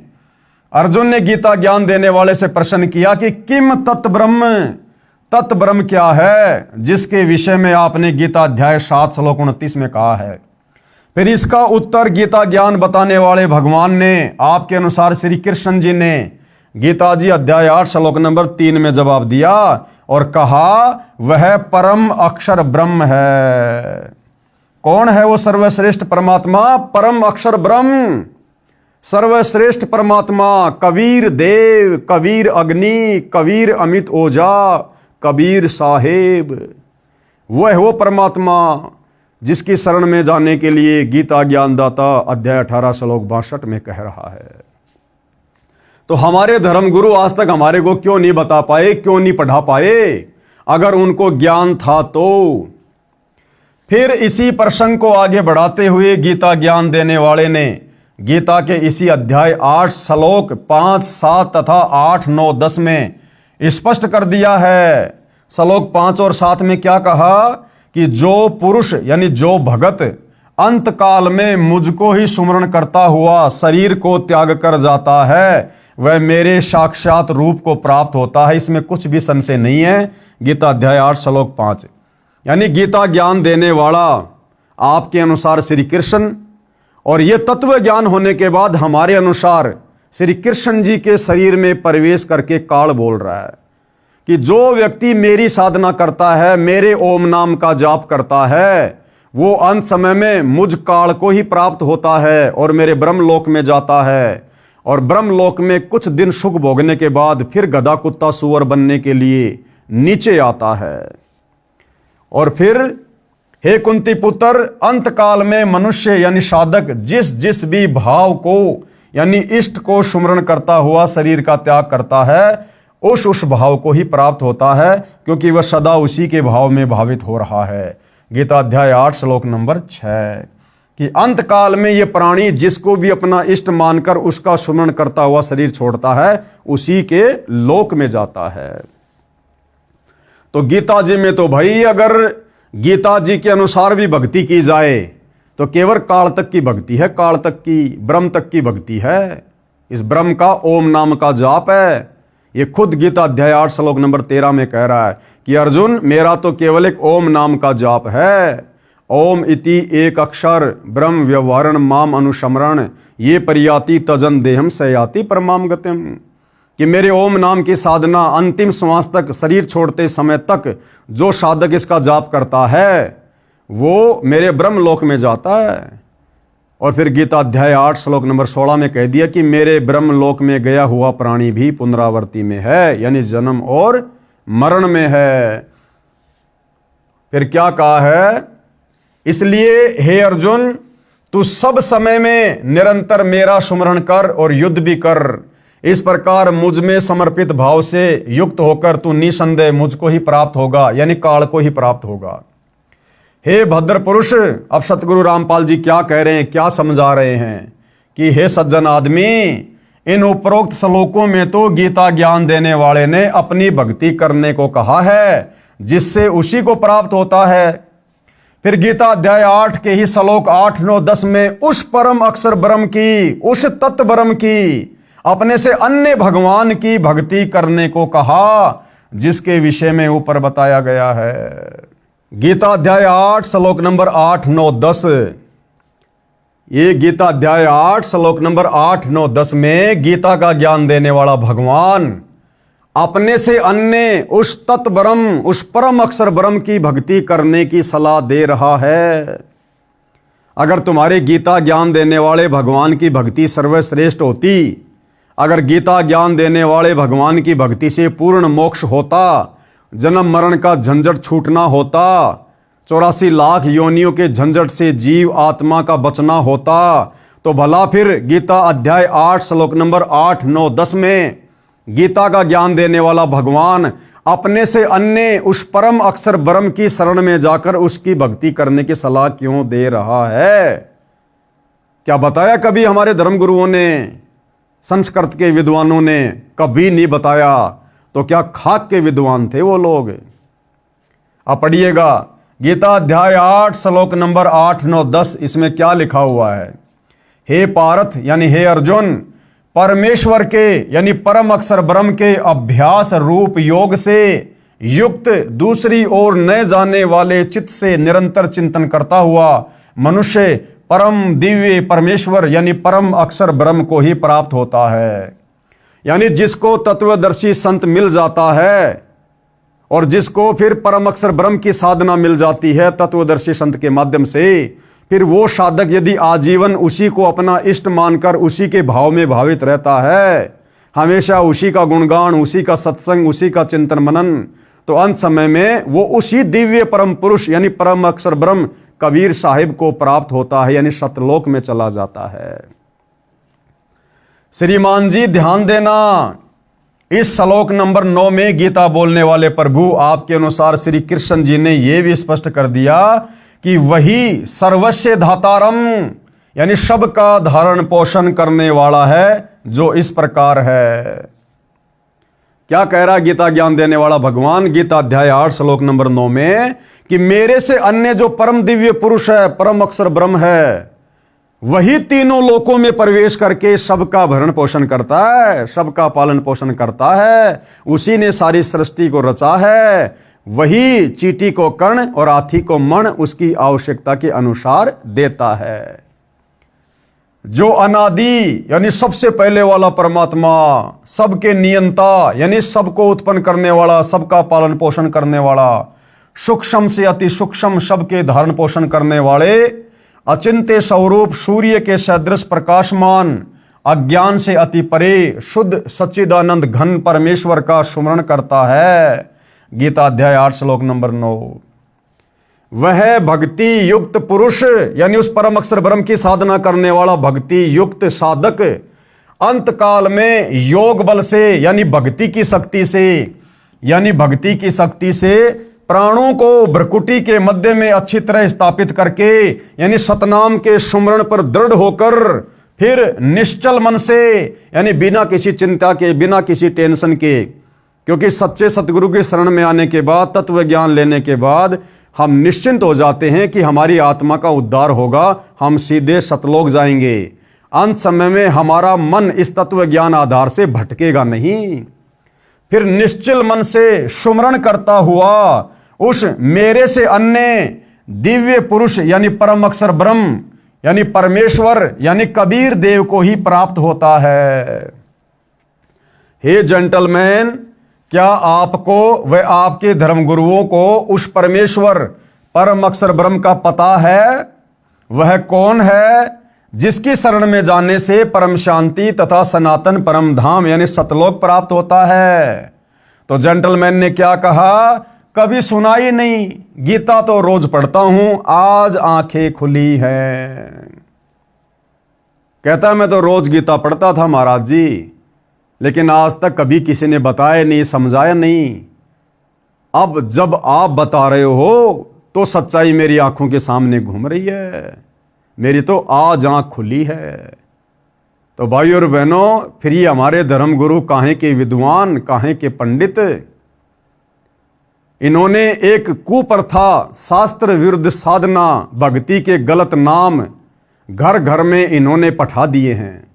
अर्जुन ने गीता ज्ञान देने वाले से प्रश्न किया कि किम तत्व ब्रह्म, तत्व ब्रह्म क्या है जिसके विषय में आपने गीता अध्याय 7 श्लोक 29 में कहा है? फिर इसका उत्तर गीता ज्ञान बताने वाले भगवान ने आपके अनुसार श्री कृष्ण जी ने गीता जी अध्याय 8 श्लोक नंबर 3 में जवाब दिया और कहा वह परम अक्षर ब्रह्म है। कौन है वो सर्वश्रेष्ठ परमात्मा? परम अक्षर ब्रह्म, सर्वश्रेष्ठ परमात्मा, कबीर देव, कबीर अग्नि, कबीर अमित ओझा, कबीर साहेब, वह वो परमात्मा जिसकी शरण में जाने के लिए गीता ज्ञानदाता अध्याय 18 श्लोक 62 में कह रहा है। तो हमारे धर्म गुरु आज तक हमारे को क्यों नहीं बता पाए, क्यों नहीं पढ़ा पाए? अगर उनको ज्ञान था तो। फिर इसी प्रसंग को आगे बढ़ाते हुए गीता ज्ञान देने वाले ने गीता के इसी अध्याय 8 श्लोक 5, 7 तथा 8, 9, 10 में स्पष्ट कर दिया है। श्लोक 5 और 7 में क्या कहा कि जो पुरुष यानी जो भगत अंत काल में मुझको ही सुमरण करता हुआ शरीर को त्याग कर जाता है वह मेरे साक्षात रूप को प्राप्त होता है, इसमें कुछ भी संशय नहीं है। गीता अध्याय 8 श्लोक 5 यानी गीता ज्ञान देने वाला आपके अनुसार श्री कृष्ण, और ये तत्व ज्ञान होने के बाद हमारे अनुसार श्री कृष्ण जी के शरीर में प्रवेश करके काल बोल रहा है कि जो व्यक्ति मेरी साधना करता है, मेरे ओम नाम का जाप करता है, वो अंत समय में मुझ काल को ही प्राप्त होता है और मेरे ब्रह्मलोक में जाता है, और ब्रह्मलोक में कुछ दिन सुख भोगने के बाद फिर गधा कुत्ता सुअर बनने के लिए नीचे आता है। और फिर हे कुंती पुत्र, अंत काल में मनुष्य यानी साधक जिस जिस भी भाव को यानी इष्ट को सुमरण करता हुआ शरीर का त्याग करता है, उस भाव को ही प्राप्त होता है, क्योंकि वह सदा उसी के भाव में भावित हो रहा है। गीता अध्याय 8 श्लोक नंबर 6 कि अंत काल में ये प्राणी जिसको भी अपना इष्ट मानकर उसका सुमरण करता हुआ शरीर छोड़ता है, उसी के लोक में जाता है। तो गीता जी में तो भाई अगर गीता जी के अनुसार भी भक्ति की जाए तो केवल काल तक की भक्ति है, काल तक की, ब्रह्म तक की भक्ति है। इस ब्रह्म का ओम नाम का जाप है। ये खुद गीता अध्याय 8 श्लोक नंबर 13 में कह रहा है कि अर्जुन मेरा तो केवल एक ओम नाम का जाप है। ओम इति एक अक्षर ब्रह्म व्यवहारण माम अनुस्मरण ये परियाति तजन देहम सयाति परमाम गतिम, कि मेरे ओम नाम की साधना अंतिम श्वास तक, शरीर छोड़ते समय तक जो साधक इसका जाप करता है वो मेरे ब्रह्म लोक में जाता है। और फिर गीता अध्याय 8 श्लोक नंबर 16 में कह दिया कि मेरे ब्रह्म लोक में गया हुआ प्राणी भी पुनरावृत्ति में है, यानी जन्म और मरण में है। फिर क्या कहा है? इसलिए हे अर्जुन, तू सब समय में निरंतर मेरा सुमरण कर और युद्ध भी कर। इस प्रकार मुझ में समर्पित भाव से युक्त होकर तू निसंदेह मुझको ही प्राप्त होगा, यानी काल को ही प्राप्त होगा। हे भद्र पुरुष, अब सतगुरु रामपाल जी क्या कह रहे हैं, क्या समझा रहे हैं कि हे सज्जन आदमी, इन उपरोक्त श्लोकों में तो गीता ज्ञान देने वाले ने अपनी भक्ति करने को कहा है जिससे उसी को प्राप्त होता है। फिर गीता अध्याय 8 के ही श्लोक 8, 9, 10 में उस परम अक्षर ब्रह्म की, उस तत्व ब्रह्म की, अपने से अन्य भगवान की भक्ति करने को कहा जिसके विषय में ऊपर बताया गया है। गीता अध्याय 8 श्लोक नंबर 8, 9, 10। ये गीता अध्याय 8 श्लोक नंबर 8, 9, 10 में गीता का ज्ञान देने वाला भगवान अपने से अन्य उस तत्व ब्रह्म, उस परम अक्षर ब्रह्म की भक्ति करने की सलाह दे रहा है। अगर तुम्हारे गीता ज्ञान देने वाले भगवान की भक्ति सर्वश्रेष्ठ होती, अगर गीता ज्ञान देने वाले भगवान की भक्ति से पूर्ण मोक्ष होता, जन्म मरण का झंझट छूटना होता, 84 लाख योनियों के झंझट से जीव आत्मा का बचना होता, तो भला फिर गीता अध्याय 8 श्लोक नंबर 8, 9, 10 में गीता का ज्ञान देने वाला भगवान अपने से अन्य उस परम अक्षर ब्रह्म की शरण में जाकर उसकी भक्ति करने की सलाह क्यों दे रहा है? क्या बताया कभी हमारे धर्मगुरुओं ने, संस्कृत के विद्वानों ने? कभी नहीं बताया। तो क्या खाक के विद्वान थे वो लोग? अब पढ़िएगा गीता अध्याय 8 श्लोक नंबर 8, 9, 10। इसमें क्या लिखा हुआ है? हे पार्थ यानी हे अर्जुन, परमेश्वर के यानी परम अक्षर ब्रह्म के अभ्यास रूप योग से युक्त दूसरी ओर न जाने वाले चित्त से निरंतर चिंतन करता हुआ मनुष्य परम दिव्य परमेश्वर यानी परम अक्षर ब्रह्म को ही प्राप्त होता है। यानी जिसको तत्वदर्शी संत मिल जाता है और जिसको फिर परम अक्षर ब्रह्म की साधना मिल जाती है तत्वदर्शी संत के माध्यम से, फिर वो साधक यदि आजीवन उसी को अपना इष्ट मानकर उसी के भाव में भावित रहता है, हमेशा उसी का गुणगान, उसी का सत्संग, उसी का चिंतन मनन, तो अंत समय में वो उसी दिव्य परम पुरुष यानी परम अक्षर ब्रह्म कबीर साहिब को प्राप्त होता है, यानी सतलोक में चला जाता है। श्रीमान जी ध्यान देना, इस श्लोक नंबर 9 में गीता बोलने वाले प्रभु आपके अनुसार श्री कृष्ण जी ने यह भी स्पष्ट कर दिया कि वही सर्वस्व धातारम यानी सबका धारण पोषण करने वाला है, जो इस प्रकार है। क्या कह रहा गीता ज्ञान देने वाला भगवान गीता अध्याय 8 श्लोक नंबर 9 में कि मेरे से अन्य जो परम दिव्य पुरुष है, परम अक्षर ब्रह्म है, वही तीनों लोकों में प्रवेश करके सबका भरण पोषण करता है, सबका पालन पोषण करता है। उसी ने सारी सृष्टि को रचा है। वही चींटी को कर्ण और हाथी को मण उसकी आवश्यकता के अनुसार देता है। जो अनादि यानी सबसे पहले वाला परमात्मा, सबके नियंता यानी सबको उत्पन्न करने वाला, सबका पालन पोषण करने वाला, सूक्ष्म से अति सूक्ष्म सबके धारण पोषण करने वाले, अचिंत्य स्वरूप सूर्य के सदृश प्रकाशमान, अज्ञान से अति परे शुद्ध सच्चिदानंद घन परमेश्वर का सुमरण करता है। गीता अध्याय 8 श्लोक नंबर 9। वह भक्ति युक्त पुरुष यानी उस परम अक्षर ब्रह्म की साधना करने वाला भक्ति युक्त साधक अंत काल में योग बल से यानी भक्ति की शक्ति से प्राणों को भ्रकुटी के मध्य में अच्छी तरह स्थापित करके यानी सतनाम के सुमरण पर दृढ़ होकर फिर निश्चल मन से यानी बिना किसी चिंता के, बिना किसी टेंशन के, क्योंकि सच्चे सतगुरु के शरण में आने के बाद, तत्व ज्ञान लेने के बाद हम निश्चिंत हो जाते हैं कि हमारी आत्मा का उद्धार होगा, हम सीधे सतलोक जाएंगे। अंत समय में हमारा मन इस तत्व ज्ञान आधार से भटकेगा नहीं। फिर निश्चल मन से सुमरण करता हुआ उस मेरे से अन्य दिव्य पुरुष यानी परम अक्षर ब्रह्म यानी परमेश्वर यानी कबीर देव को ही प्राप्त होता है। हे जेंटलमैन, क्या आपको व आपके धर्मगुरुओं को उस परमेश्वर परम अक्षर ब्रह्म का पता है? वह कौन है जिसकी शरण में जाने से परम शांति तथा सनातन परम धाम यानी सतलोक प्राप्त होता है? तो जेंटलमैन ने क्या कहा? कभी सुना ही नहीं, गीता तो रोज पढ़ता हूं, आज आंखें खुली हैं। कहता मैं तो रोज गीता पढ़ता था महाराज जी, लेकिन आज तक कभी किसी ने बताया नहीं, समझाया नहीं। अब जब आप बता रहे हो तो सच्चाई मेरी आंखों के सामने घूम रही है, मेरी तो आज आंख खुली है। तो भाई और बहनों, फिर ये हमारे धर्मगुरु काहे के विद्वान, काहे के पंडित, इन्होंने एक कुप्रथा, शास्त्र विरुद्ध साधना, भक्ति के गलत नाम घर घर में इन्होंने पठा दिए हैं।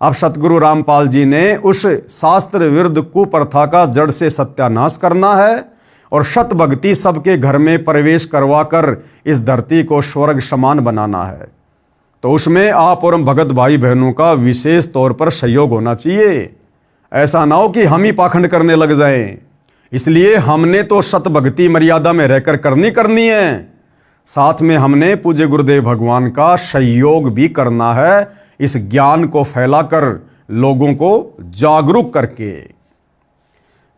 अब सतगुरु रामपाल जी ने उस शास्त्र विरुद्ध कुप्रथा का जड़ से सत्यानाश करना है और सत भक्ति सबके घर में प्रवेश करवाकर इस धरती को स्वर्ग समान बनाना है। तो उसमें आप और हम भगत भाई बहनों का विशेष तौर पर सहयोग होना चाहिए। ऐसा ना हो कि हम ही पाखंड करने लग जाएं। इसलिए हमने तो सत भक्ति मर्यादा में रहकर करनी है, साथ में हमने पूज्य गुरुदेव भगवान का सहयोग भी करना है, इस ज्ञान को फैलाकर लोगों को जागरूक करके।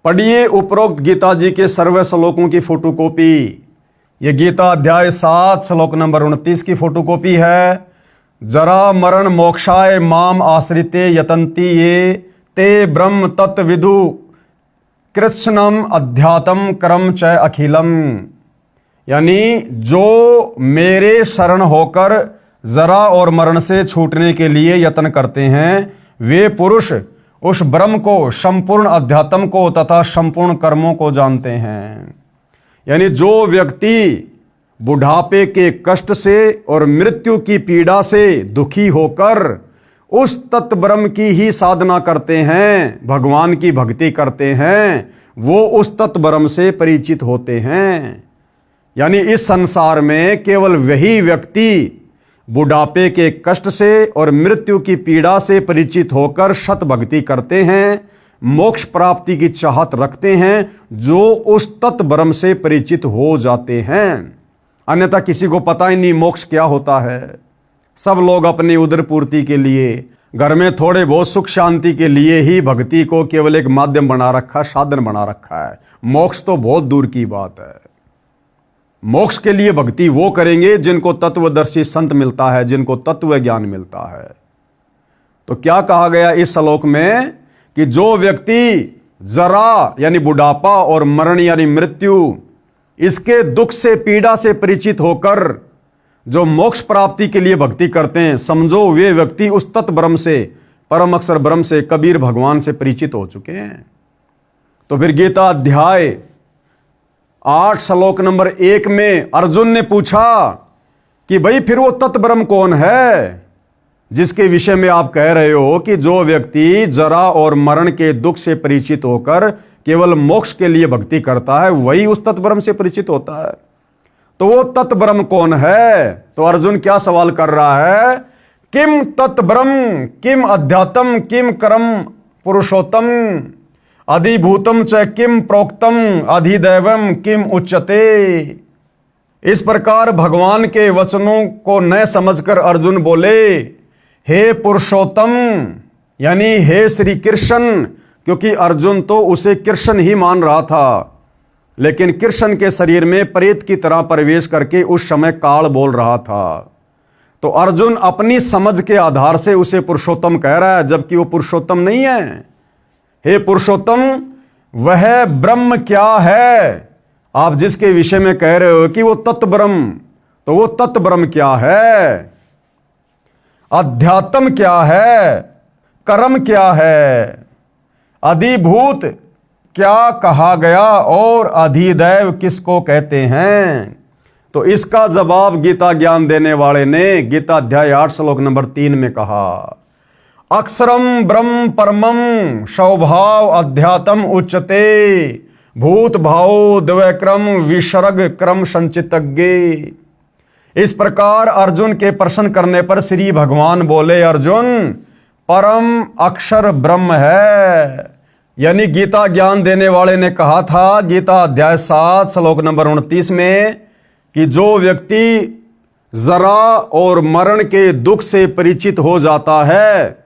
पढ़िए उपरोक्त गीता जी के सर्व श्लोकों की फोटोकॉपी। ये गीता अध्याय 7 श्लोक नंबर 29 की फोटोकॉपी है। जरा मरण मोक्षाय माम आश्रिते यतन्ति ये ते ब्रह्म तत्विदु कृत्स्नम अध्यात्म करम च अखिलम। यानी जो मेरे शरण होकर जरा और मरण से छूटने के लिए यत्न करते हैं वे पुरुष उस ब्रह्म को, संपूर्ण अध्यात्म को तथा संपूर्ण कर्मों को जानते हैं। यानी जो व्यक्ति बुढ़ापे के कष्ट से और मृत्यु की पीड़ा से दुखी होकर उस तत्व ब्रह्म की ही साधना करते हैं, भगवान की भक्ति करते हैं, वो उस तत्व ब्रह्म से परिचित होते हैं। यानी इस संसार में केवल वही व्यक्ति बुढ़ापे के कष्ट से और मृत्यु की पीड़ा से परिचित होकर सत भक्ति करते हैं, मोक्ष प्राप्ति की चाहत रखते हैं, जो उस तत्व ब्रह्म से परिचित हो जाते हैं। अन्यथा किसी को पता ही नहीं मोक्ष क्या होता है। सब लोग अपनी उदर पूर्ति के लिए, घर में थोड़े बहुत सुख शांति के लिए ही भक्ति को केवल एक माध्यम बना रखा, साधन बना रखा है। मोक्ष तो बहुत दूर की बात है। मोक्ष के लिए भक्ति वो करेंगे जिनको तत्वदर्शी संत मिलता है, जिनको तत्व ज्ञान मिलता है। तो क्या कहा गया इस श्लोक में कि जो व्यक्ति जरा यानी बुढ़ापा और मरण यानी मृत्यु, इसके दुख से पीड़ा से परिचित होकर जो मोक्ष प्राप्ति के लिए भक्ति करते हैं, समझो वे व्यक्ति उस तत्व ब्रह्म से, परम अक्षर ब्रह्म से, कबीर भगवान से परिचित हो चुके हैं। तो फिर गीता अध्याय 8 श्लोक नंबर 1 में अर्जुन ने पूछा कि भाई फिर वो तत्व ब्रह्म कौन है जिसके विषय में आप कह रहे हो कि जो व्यक्ति जरा और मरण के दुख से परिचित होकर केवल मोक्ष के लिए भक्ति करता है वही उस तत्व ब्रह्म से परिचित होता है। तो वो तत्व ब्रह्म कौन है? तो अर्जुन क्या सवाल कर रहा है, किम तत्व ब्रह्म किम अध्यात्म किम कर्म पुरुषोत्तम अधिभूतम च किम प्रोक्तम अधिदैवम किम उच्यते। इस प्रकार भगवान के वचनों को न समझकर अर्जुन बोले, हे पुरुषोत्तम यानी हे श्री कृष्ण, क्योंकि अर्जुन तो उसे कृष्ण ही मान रहा था, लेकिन कृष्ण के शरीर में प्रेत की तरह प्रवेश करके उस समय काल बोल रहा था। तो अर्जुन अपनी समझ के आधार से उसे पुरुषोत्तम कह रहा है, जबकि वो पुरुषोत्तम नहीं है। हे पुरुषोत्तम, वह ब्रह्म क्या है आप जिसके विषय में कह रहे हो कि वो तत्व ब्रह्म, तो वो तत्व ब्रह्म क्या है? अध्यात्म क्या है? कर्म क्या है? अधिभूत क्या कहा गया और अधिदैव किसको कहते हैं? तो इसका जवाब गीता ज्ञान देने वाले ने गीता अध्याय 8 श्लोक नंबर 3 में कहा, अक्षरम ब्रह्म परमम स्वभाव अध्यात्म उच्यते भूत भाव द्वैक्रम विसर्ग क्रम संचितज्ञ। इस प्रकार अर्जुन के प्रश्न करने पर श्री भगवान बोले, अर्जुन परम अक्षर ब्रह्म है। यानी गीता ज्ञान देने वाले ने कहा था गीता अध्याय 7 श्लोक नंबर 29 में कि जो व्यक्ति जरा और मरण के दुख से परिचित हो जाता है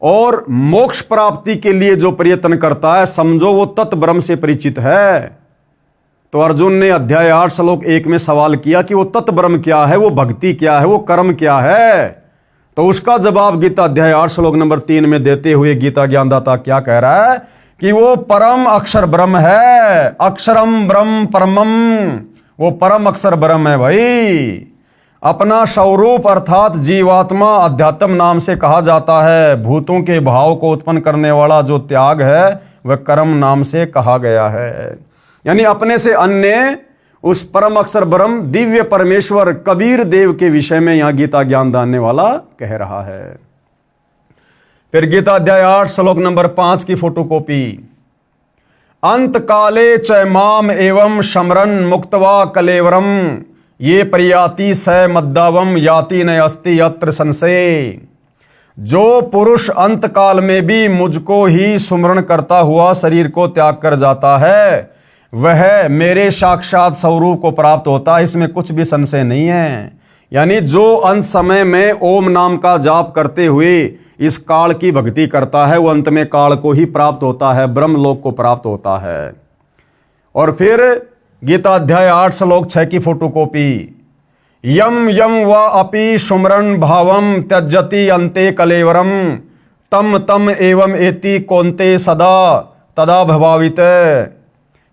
और मोक्ष प्राप्ति के लिए जो प्रयत्न करता है, समझो वो तत्व ब्रह्म से परिचित है। तो अर्जुन ने अध्याय 8 श्लोक 1 में सवाल किया कि वो तत्व ब्रह्म क्या है, वो भक्ति क्या है, वो कर्म क्या है? तो उसका जवाब गीता अध्याय 8 श्लोक नंबर 3 में देते हुए गीता ज्ञानदाता क्या कह रहा है कि वो परम अक्षर ब्रह्म है। अक्षरम ब्रह्म परमम, वो परम अक्षर ब्रह्म है भाई। अपना स्वरूप अर्थात जीवात्मा अध्यात्म नाम से कहा जाता है। भूतों के भाव को उत्पन्न करने वाला जो त्याग है वह कर्म नाम से कहा गया है। यानी अपने से अन्य उस परम अक्षर ब्रह्म दिव्य परमेश्वर कबीर देव के विषय में यहां गीता ज्ञान दानने वाला कह रहा है। फिर गीता अध्याय 8 श्लोक नंबर 5 की फोटोकॉपी। अंत काले च माम एवं शमरन मुक्तवा कलेवरम ये प्रयाति स मद्दावम याति न अस्ति यत्र संशय। जो पुरुष अंत काल में भी मुझको ही सुमरण करता हुआ शरीर को त्याग कर जाता है वह मेरे साक्षात स्वरूप को प्राप्त होता है, इसमें कुछ भी संशय नहीं है। यानी जो अंत समय में ओम नाम का जाप करते हुए इस काल की भक्ति करता है वो अंत में काल को ही प्राप्त होता है, ब्रह्मलोक को प्राप्त होता है। और फिर गीता अध्याय 8 श्लोक 6 की फोटोकॉपी। यम यम व अपि सुमरन भावम त्यजति अंते कलेवरम तम तम एवं एति कौन्ते सदा तदा भवावित।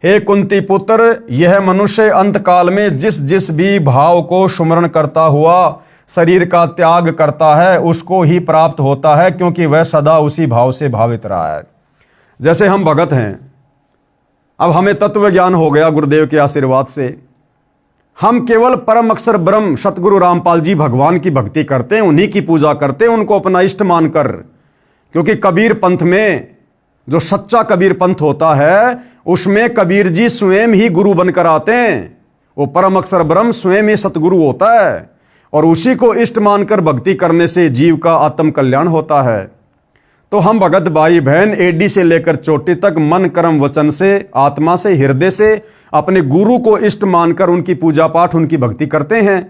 हे कुंती पुत्र, यह मनुष्य अंत काल में जिस जिस भी भाव को सुमरण करता हुआ शरीर का त्याग करता है उसको ही प्राप्त होता है, क्योंकि वह सदा उसी भाव से भावित रहा है। जैसे हम भगत हैं, अब हमें तत्व ज्ञान हो गया गुरुदेव के आशीर्वाद से, हम केवल परम अक्षर ब्रह्म सतगुरु रामपाल जी भगवान की भक्ति करते हैं, उन्हीं की पूजा करते हैं, उनको अपना इष्ट मानकर। क्योंकि कबीर पंथ में जो सच्चा कबीर पंथ होता है उसमें कबीर जी स्वयं ही गुरु बनकर आते हैं। वो परम अक्षर ब्रह्म स्वयं ही सतगुरु होता है और उसी को इष्ट मानकर भक्ति करने से जीव का आत्म कल्याण होता है। तो हम भगत भाई बहन एडी से लेकर चोटी तक मन कर्म वचन से आत्मा से हृदय से अपने गुरु को इष्ट मानकर उनकी पूजा पाठ उनकी भक्ति करते हैं।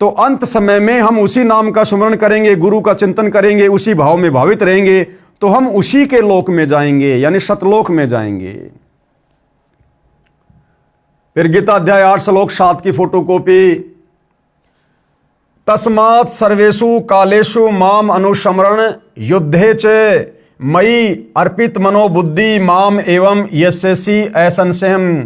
तो अंत समय में हम उसी नाम का स्मरण करेंगे, गुरु का चिंतन करेंगे, उसी भाव में भावित रहेंगे तो हम उसी के लोक में जाएंगे, यानी सतलोक में जाएंगे। फिर गीता अध्याय 8 श्लोक 7 की फोटोकॉपी। तस्मात् सर्वेषु कालेषु माम अनुस्मरण युद्धे च मयि अर्पित मनोबुद्धि माम एवं यस्यसि असंशयम्।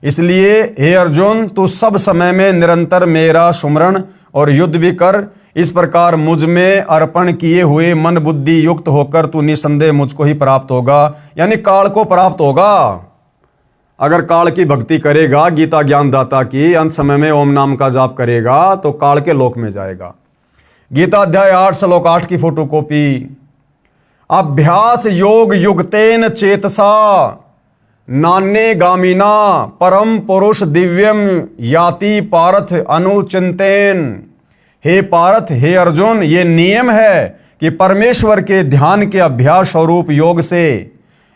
इसलिए हे अर्जुन, तू सब समय में निरंतर मेरा सुमरण और युद्ध भी कर। इस प्रकार मुझ में अर्पण किए हुए मन बुद्धि युक्त होकर तू निसंदेह मुझको ही प्राप्त होगा, यानी काल को प्राप्त होगा। अगर काल की भक्ति करेगा, गीता ज्ञानदाता की, अंत समय में ओम नाम का जाप करेगा तो काल के लोक में जाएगा। गीता अध्याय 8 श्लोक 8 की फोटोकॉपी। अभ्यास योग युक्तेन चेतसा नान्ये गामिना परम पुरुष दिव्यम याति पार्थ अनुचिंतेन। हे पार्थ, हे अर्जुन, ये नियम है कि परमेश्वर के ध्यान के अभ्यास स्वरूप योग से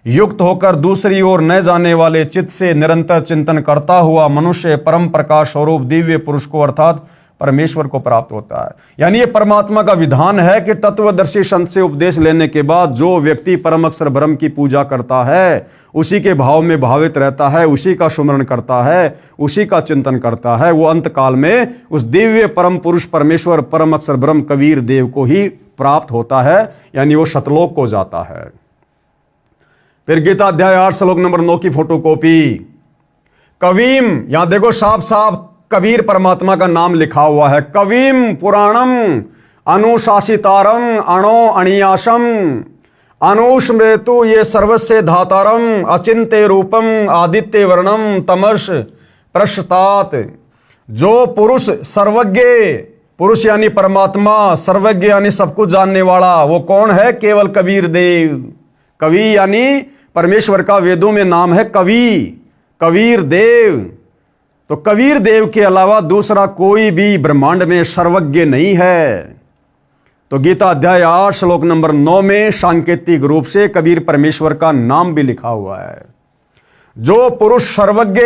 युक्त होकर दूसरी ओर न जाने वाले चित्त से निरंतर चिंतन करता हुआ मनुष्य परम प्रकाश स्वरूप दिव्य पुरुष को अर्थात परमेश्वर को प्राप्त होता है। यानी ये परमात्मा का विधान है कि तत्वदर्शी संत से उपदेश लेने के बाद जो व्यक्ति परम अक्षर ब्रह्म की पूजा करता है, उसी के भाव में भावित रहता है, उसी का सुमरण करता है, उसी का चिंतन करता है, वो अंत काल में उस दिव्य परम पुरुष परमेश्वर परम अक्षर ब्रह्म कबीर देव को ही प्राप्त होता है, यानी वो सतलोक को जाता है। फिर गीता अध्याय 8 श्लोक नंबर 9 की फोटोकॉपी। कवीम, यहां देखो साफ साफ कबीर परमात्मा का नाम लिखा हुआ है। कवीम पुराणम अनुशासितारम अणो अणियासम अनुस्मृतु ये सर्वस्य धातारम अचिंत्य रूपम आदित्य वर्णम तमस प्रशतात। जो पुरुष सर्वज्ञ, पुरुष यानी परमात्मा, सर्वज्ञ यानी सब कुछ जानने वाला, वो कौन है? केवल कबीर देव। कवि यानी परमेश्वर का वेदों में नाम है कवि, कबीर देव। तो कबीर देव के अलावा दूसरा कोई भी ब्रह्मांड में सर्वज्ञ नहीं है। तो गीता अध्याय 8 श्लोक नंबर 9 में सांकेतिक रूप से कबीर परमेश्वर का नाम भी लिखा हुआ है। जो पुरुष सर्वज्ञ,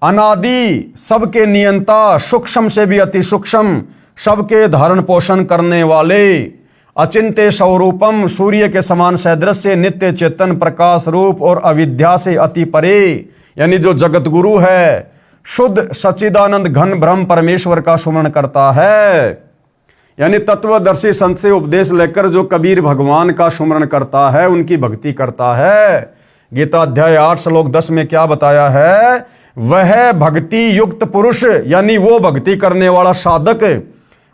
अनादि, सबके नियंता, सूक्ष्म से भी अति सूक्ष्म, सबके धारण पोषण करने वाले, अचिंत्य स्वरूपम, सूर्य के समान सदृश्य, नित्य चेतन प्रकाश रूप और अविद्या से अति परे, यानी जो जगत गुरु है, शुद्ध सच्चिदानंद घन ब्रह्म परमेश्वर का सुमरण करता है। यानी तत्वदर्शी संत से उपदेश लेकर जो कबीर भगवान का सुमरण करता है, उनकी भक्ति करता है। गीता अध्याय 8 श्लोक 10 में क्या बताया है? वह भक्ति युक्त पुरुष, यानी वो भक्ति करने वाला साधक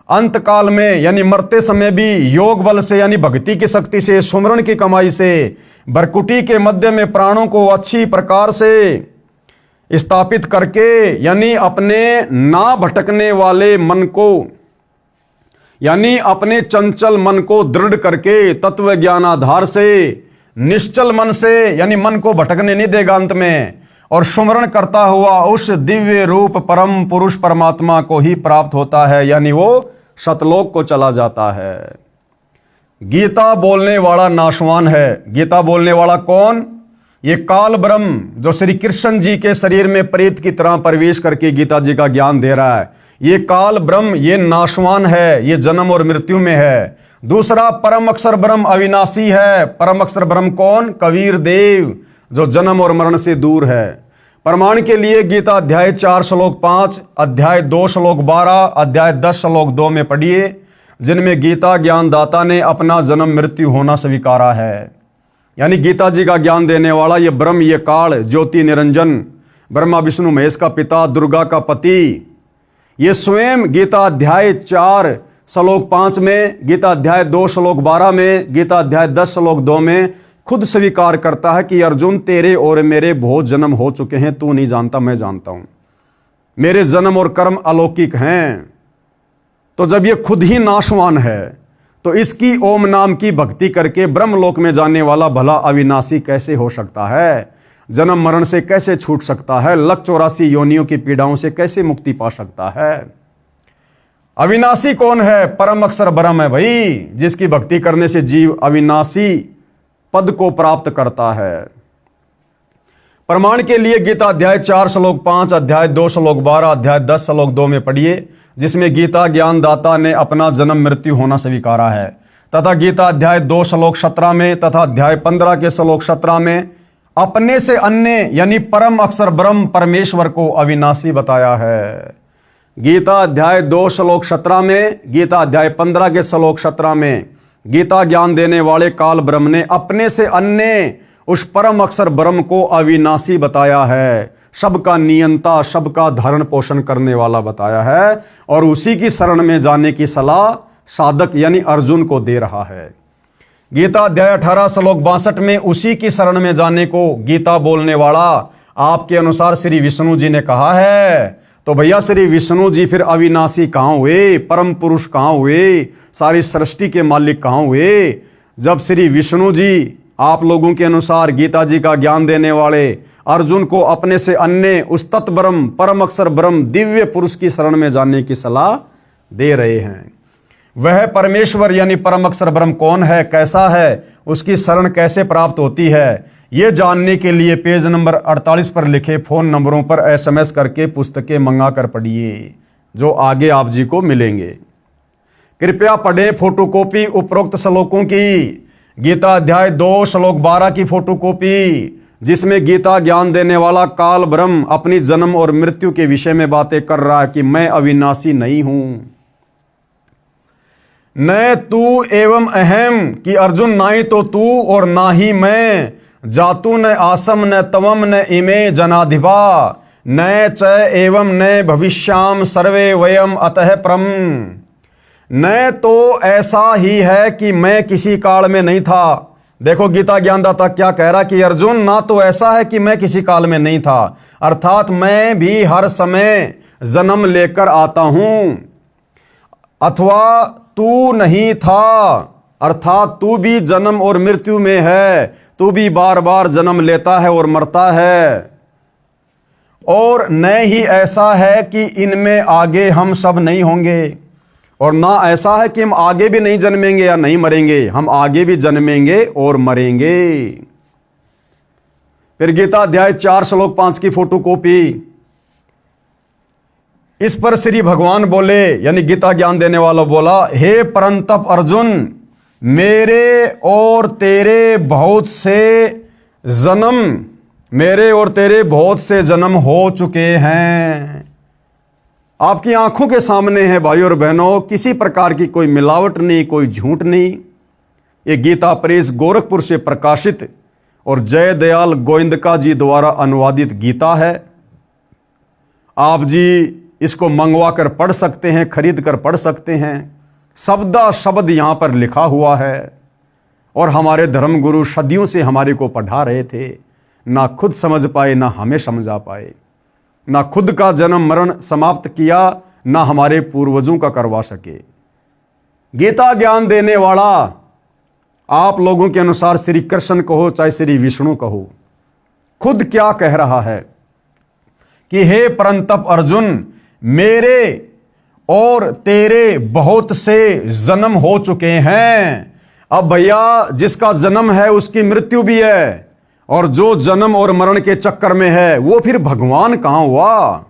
अंत काल में, यानी मरते समय भी योग बल से, यानी भक्ति की शक्ति से, सुमरण की कमाई से, भरकुटी के मध्य में प्राणों को अच्छी प्रकार से स्थापित करके, यानी अपने ना भटकने वाले मन को, यानी अपने चंचल मन को दृढ़ करके तत्व ज्ञान आधार से निश्चल मन से, यानी मन को भटकने नहीं देगा अंत में, और सुमरण करता हुआ उस दिव्य रूप परम पुरुष परमात्मा को ही प्राप्त होता है, यानी वो सतलोक को चला जाता है। गीता बोलने वाला नाशवान है। गीता बोलने वाला कौन? ये काल ब्रह्म जो श्री कृष्ण जी के शरीर में प्रेत की तरह प्रवेश करके गीता जी का ज्ञान दे रहा है। ये काल ब्रह्म ये नाशवान है, ये जन्म और मृत्यु में है। दूसरा परम अक्षर ब्रह्म अविनाशी है। परम अक्षर ब्रह्म कौन? कबीर देव, जो जन्म और मरण से दूर है। प्रमाण के लिए गीता अध्याय 4 श्लोक 5, अध्याय 2 श्लोक 12, अध्याय 10 श्लोक 2 में पढ़िए, जिनमें गीता ज्ञानदाता ने अपना जन्म मृत्यु होना स्वीकारा है। यानी गीता जी का ज्ञान देने वाला ये ब्रह्म, ये काल, ज्योति निरंजन, ब्रह्मा विष्णु महेश का पिता, दुर्गा का पति, ये स्वयं गीता अध्याय 4 श्लोक 5 में, गीता अध्याय 2 श्लोक 12 में, गीता अध्याय 10 श्लोक 2 में खुद स्वीकार करता है कि अर्जुन तेरे और मेरे बहुत जन्म हो चुके हैं, तू नहीं जानता, मैं जानता हूं। मेरे जन्म और कर्म अलौकिक हैं। तो जब ये खुद ही नाशवान है, तो इसकी ओम नाम की भक्ति करके ब्रह्मलोक में जाने वाला भला अविनाशी कैसे हो सकता है? जन्म मरण से कैसे छूट सकता है? लख 84 योनियों की पीड़ाओं से कैसे मुक्ति पा सकता है? अविनाशी कौन है? परम अक्षर ब्रह्म है भाई, जिसकी भक्ति करने से जीव अविनाशी पद को प्राप्त करता है। प्रमाण के लिए गीता अध्याय 4 श्लोक 5, अध्याय 2 श्लोक 12, अध्याय 10 श्लोक 2 में पढ़िए, जिसमें गीता ज्ञानदाता ने अपना जन्म मृत्यु होना स्वीकारा है। तथा गीता अध्याय 2 श्लोक 17 में तथा अध्याय 15 के श्लोक 17 में अपने से अन्य यानी परम अक्षर ब्रह्म परमेश्वर को अविनाशी बताया है। गीता अध्याय 2 श्लोक 17 में, गीता अध्याय 15 के श्लोक 17 में गीता ज्ञान देने वाले काल ब्रह्म ने अपने से अन्य उस परम अक्षर ब्रह्म को अविनाशी बताया है, सबका नियंता, सबका धारण पोषण करने वाला बताया है, और उसी की शरण में जाने की सलाह साधक यानी अर्जुन को दे रहा है। गीता अध्याय 18 श्लोक 62 में उसी की शरण में जाने को गीता बोलने वाला आपके अनुसार श्री विष्णु जी ने कहा है। तो भैया श्री विष्णु जी फिर अविनाशी कहाँ हुए? परम पुरुष कहाँ हुए? सारी सृष्टि के मालिक कहाँ हुए? जब श्री विष्णु जी आप लोगों के अनुसार गीता जी का ज्ञान देने वाले अर्जुन को अपने से अन्य उस तत् ब्रह्म, परम अक्षर ब्रह्म, दिव्य पुरुष की शरण में जाने की सलाह दे रहे हैं। वह परमेश्वर यानी परम अक्षर ब्रह्म कौन है, कैसा है, उसकी शरण कैसे प्राप्त होती है, ये जानने के लिए पेज नंबर 48 पर लिखे फोन नंबरों पर SMS करके पुस्तकें मंगा कर पढ़िए, जो आगे आप जी को मिलेंगे। कृपया पढ़े फोटोकॉपी उपरोक्त श्लोकों की। गीता अध्याय 2 श्लोक 12 की फोटोकॉपी, जिसमें गीता ज्ञान देने वाला काल ब्रह्म अपनी जन्म और मृत्यु के विषय में बातें कर रहा है कि मैं अविनाशी नहीं हूं। न तू एवं अहम, कि अर्जुन ना ही तो तू और ना ही मैं, जातु न आसम न तवम न इमे जनाधिपा, न च एवं न भविष्याम सर्वे वयम अतः परम। न तो ऐसा ही है कि मैं किसी काल में नहीं था। देखो गीता ज्ञानदाता क्या कह रहा कि अर्जुन, ना तो ऐसा है कि मैं किसी काल में नहीं था, अर्थात मैं भी हर समय जन्म लेकर आता हूं, अथवा तू नहीं था, अर्थात तू भी जन्म और मृत्यु में है, तू भी बार बार जन्म लेता है और मरता है। और न ही ऐसा है कि इनमें आगे हम सब नहीं होंगे, और ना ऐसा है कि हम आगे भी नहीं जन्मेंगे या नहीं मरेंगे, हम आगे भी जन्मेंगे और मरेंगे। फिर गीता अध्याय 4 श्लोक 5 की फोटोकॉपी। इस पर श्री भगवान बोले, यानी गीता ज्ञान देने वाला बोला, हे परंतप अर्जुन, मेरे और तेरे बहुत से जन्म हो चुके हैं। आपकी आंखों के सामने है भाई और बहनों, किसी प्रकार की कोई मिलावट नहीं, कोई झूठ नहीं। ये गीता प्रेस गोरखपुर से प्रकाशित और जय दयाल गोविंदका जी द्वारा अनुवादित गीता है। आप जी इसको मंगवा कर पढ़ सकते हैं, खरीद कर पढ़ सकते हैं। शब्दा शब्द यहाँ पर लिखा हुआ है, और हमारे धर्मगुरु सदियों से हमारे को पढ़ा रहे थे, ना खुद समझ पाए ना हमें समझा पाए, ना खुद का जन्म मरण समाप्त किया ना हमारे पूर्वजों का करवा सके। गीता ज्ञान देने वाला, आप लोगों के अनुसार श्री कृष्ण कहो चाहे श्री विष्णु कहो, खुद क्या कह रहा है कि हे परंतप अर्जुन, मेरे और तेरे बहुत से जन्म हो चुके हैं। अब भैया जिसका जन्म है उसकी मृत्यु भी है, और जो जन्म और मरण के चक्कर में है वो फिर भगवान कहां हुआ?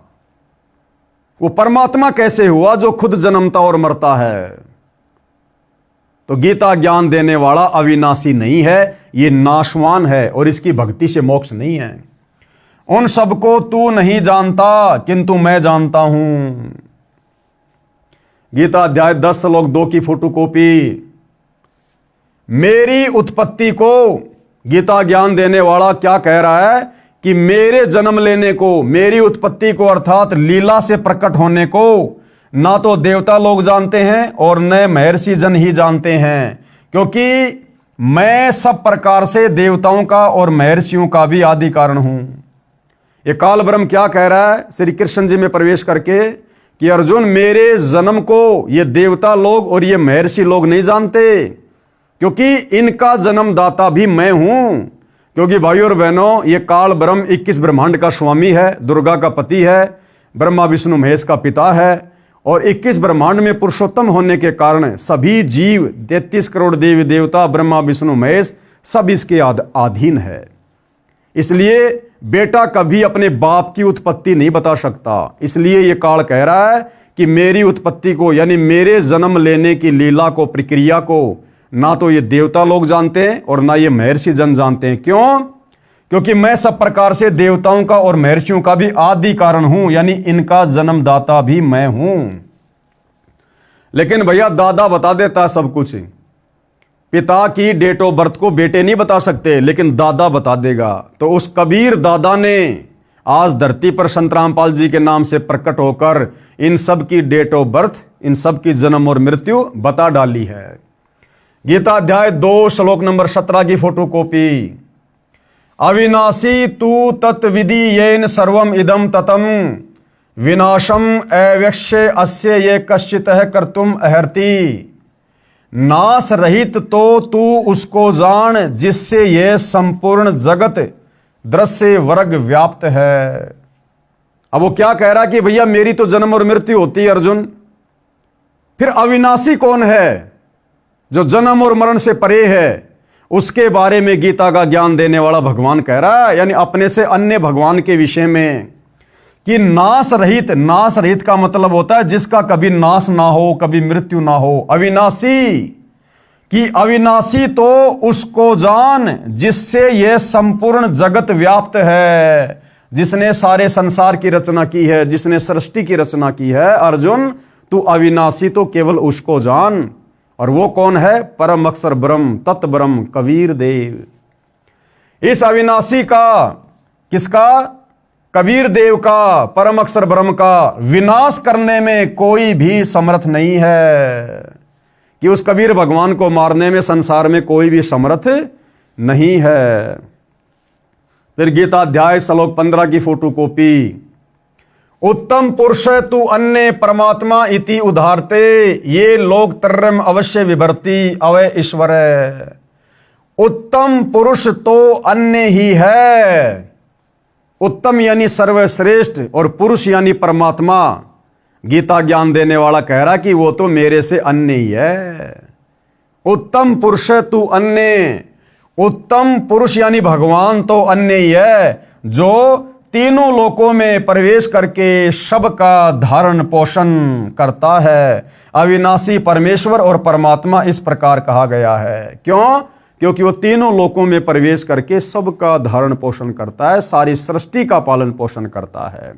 वो परमात्मा कैसे हुआ जो खुद जन्मता और मरता है? तो गीता ज्ञान देने वाला अविनाशी नहीं है, ये नाशवान है और इसकी भक्ति से मोक्ष नहीं है। उन सबको तू नहीं जानता किंतु मैं जानता हूं। गीता अध्याय 10 श्लोक 2 की फोटोकॉपी। मेरी उत्पत्ति को गीता ज्ञान देने वाला क्या कह रहा है कि मेरे जन्म लेने को, मेरी उत्पत्ति को अर्थात लीला से प्रकट होने को ना तो देवता लोग जानते हैं और न महर्षि जन ही जानते हैं, क्योंकि मैं सब प्रकार से देवताओं का और महर्षियों का भी आदि कारण हूं। ये काल ब्रह्म क्या कह रहा है श्री कृष्ण जी में प्रवेश करके कि अर्जुन, मेरे जन्म को ये देवता लोग और ये महर्षि लोग नहीं जानते, क्योंकि इनका जन्मदाता भी मैं हूं। क्योंकि भाइयों और बहनों, ये काल ब्रह्म 21 ब्रह्मांड का स्वामी है, दुर्गा का पति है, ब्रह्मा विष्णु महेश का पिता है, और 21 ब्रह्मांड में पुरुषोत्तम होने के कारण सभी जीव 33 करोड़ देवी देवता ब्रह्मा विष्णु महेश सब इसके अधीन है। इसलिए बेटा कभी अपने बाप की उत्पत्ति नहीं बता सकता। इसलिए ये काल कह रहा है कि मेरी उत्पत्ति को, यानी मेरे जन्म लेने की लीला को, प्रक्रिया को ना तो ये देवता लोग जानते हैं और ना ये महर्षि जन जानते हैं। क्यों? क्योंकि मैं सब प्रकार से देवताओं का और महर्षियों का भी आदि कारण हूं, यानी इनका जन्मदाता भी मैं हूं। लेकिन भैया दादा बता देता सब कुछ। पिता की डेट ऑफ बर्थ को बेटे नहीं बता सकते, लेकिन दादा बता देगा। तो उस कबीर दादा ने आज धरती पर संत रामपाल जी के नाम से प्रकट होकर इन सब की डेट ऑफ बर्थ, इन सब की जन्म और मृत्यु बता डाली है। गीता अध्याय 2 श्लोक नंबर 17 की फोटोकॉपी। अविनाशी तू तत्विधि येन सर्वम इदम ततम विनाशम अव्यक्ष्य अस्य ये कश्चितः कर्तुम अर्हति। नाश रहित तो तू उसको जान जिससे ये संपूर्ण जगत दृश्य वर्ग व्याप्त है। अब वो क्या कह रहा कि भैया मेरी तो जन्म और मृत्यु होती है अर्जुन, फिर अविनाशी कौन है जो जन्म और मरण से परे है? उसके बारे में गीता का ज्ञान देने वाला भगवान कह रहा है, यानी अपने से अन्य भगवान के विषय में, कि नाश रहित। नाश रहित का मतलब होता है जिसका कभी नाश ना हो, कभी मृत्यु ना हो। अविनाशी कि अविनाशी तो उसको जान जिससे यह संपूर्ण जगत व्याप्त है, जिसने सारे संसार की रचना की है, जिसने सृष्टि की रचना की है। अर्जुन, तू अविनाशी तो केवल उसको जान, और वो कौन है? परम अक्षर ब्रह्म, तत् ब्रह्म, कबीर देव। इस अविनाशी का, किसका? कबीर देव का, परम अक्षर ब्रह्म का विनाश करने में कोई भी समर्थ नहीं है, कि उस कबीर भगवान को मारने में संसार में कोई भी समर्थ नहीं है। फिर गीता अध्याय श्लोक 15 की फोटोकॉपी। उत्तम पुरुष तू अन्य परमात्मा इति उदाहरते ये लोग तरम अवश्य विभर्ति अवय ईश्वर। उत्तम पुरुष तो अन्य ही है। उत्तम यानी सर्वश्रेष्ठ और पुरुष यानी परमात्मा। गीता ज्ञान देने वाला कह रहा कि वो तो मेरे से अन्य ही है। उत्तम पुरुष तू अन्य, उत्तम पुरुष यानी भगवान तो अन्य ही है, जो तीनों लोकों में प्रवेश करके सबका धारण पोषण करता है। अविनाशी परमेश्वर और परमात्मा इस प्रकार कहा गया है। क्यों? क्योंकि वो तीनों लोकों में प्रवेश करके सबका धारण पोषण करता है, सारी सृष्टि का पालन पोषण करता है।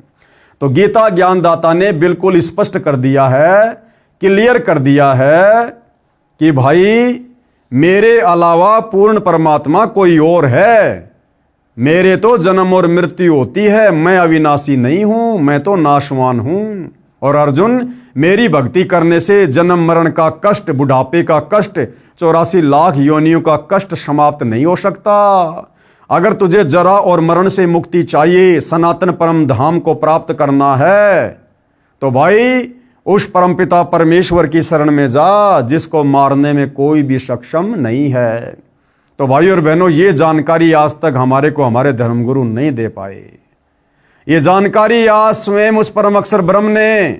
तो गीता ज्ञानदाता ने बिल्कुल स्पष्ट कर दिया है, क्लियर कर दिया है कि भाई मेरे अलावा पूर्ण परमात्मा कोई और है। मेरे तो जन्म और मृत्यु होती है, मैं अविनाशी नहीं हूं, मैं तो नाशवान हूं। और अर्जुन, मेरी भक्ति करने से जन्म मरण का कष्ट, बुढ़ापे का कष्ट, 84 लाख योनियों का कष्ट समाप्त नहीं हो सकता। अगर तुझे जरा और मरण से मुक्ति चाहिए, सनातन परम धाम को प्राप्त करना है, तो भाई उस परमपिता परमेश्वर की शरण में जा जिसको मारने में कोई भी सक्षम नहीं है। तो भाई और बहनों, ये जानकारी आज तक हमारे को हमारे धर्मगुरु नहीं दे पाए। ये जानकारी आज स्वयं उस परम अक्षर ब्रह्म ने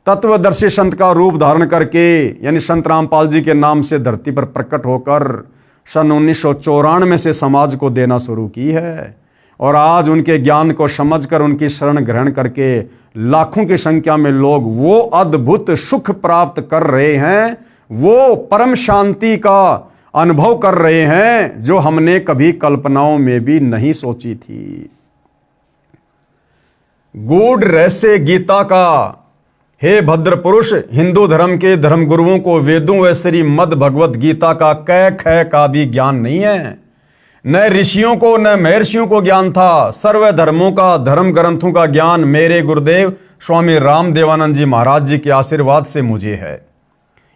तत्वदर्शी संत का रूप धारण करके, यानी संत रामपाल जी के नाम से धरती पर प्रकट होकर सन 1994 से समाज को देना शुरू की है। और आज उनके ज्ञान को समझकर उनकी शरण ग्रहण करके लाखों की संख्या में लोग वो अद्भुत सुख प्राप्त कर रहे हैं, वो परम शांति का अनुभव कर रहे हैं जो हमने कभी कल्पनाओं में भी नहीं सोची थी। गूढ़ रहस्य गीता का, हे भद्र पुरुष, हिंदू धर्म के धर्मगुरुओं को वेदों व श्रीमद् भगवत गीता का कै ख का भी ज्ञान नहीं है। न ऋषियों को न महर्षियों को ज्ञान था। सर्व धर्मों का, धर्म ग्रंथों का ज्ञान मेरे गुरुदेव स्वामी रामदेवानंद जी महाराज जी के आशीर्वाद से मुझे है।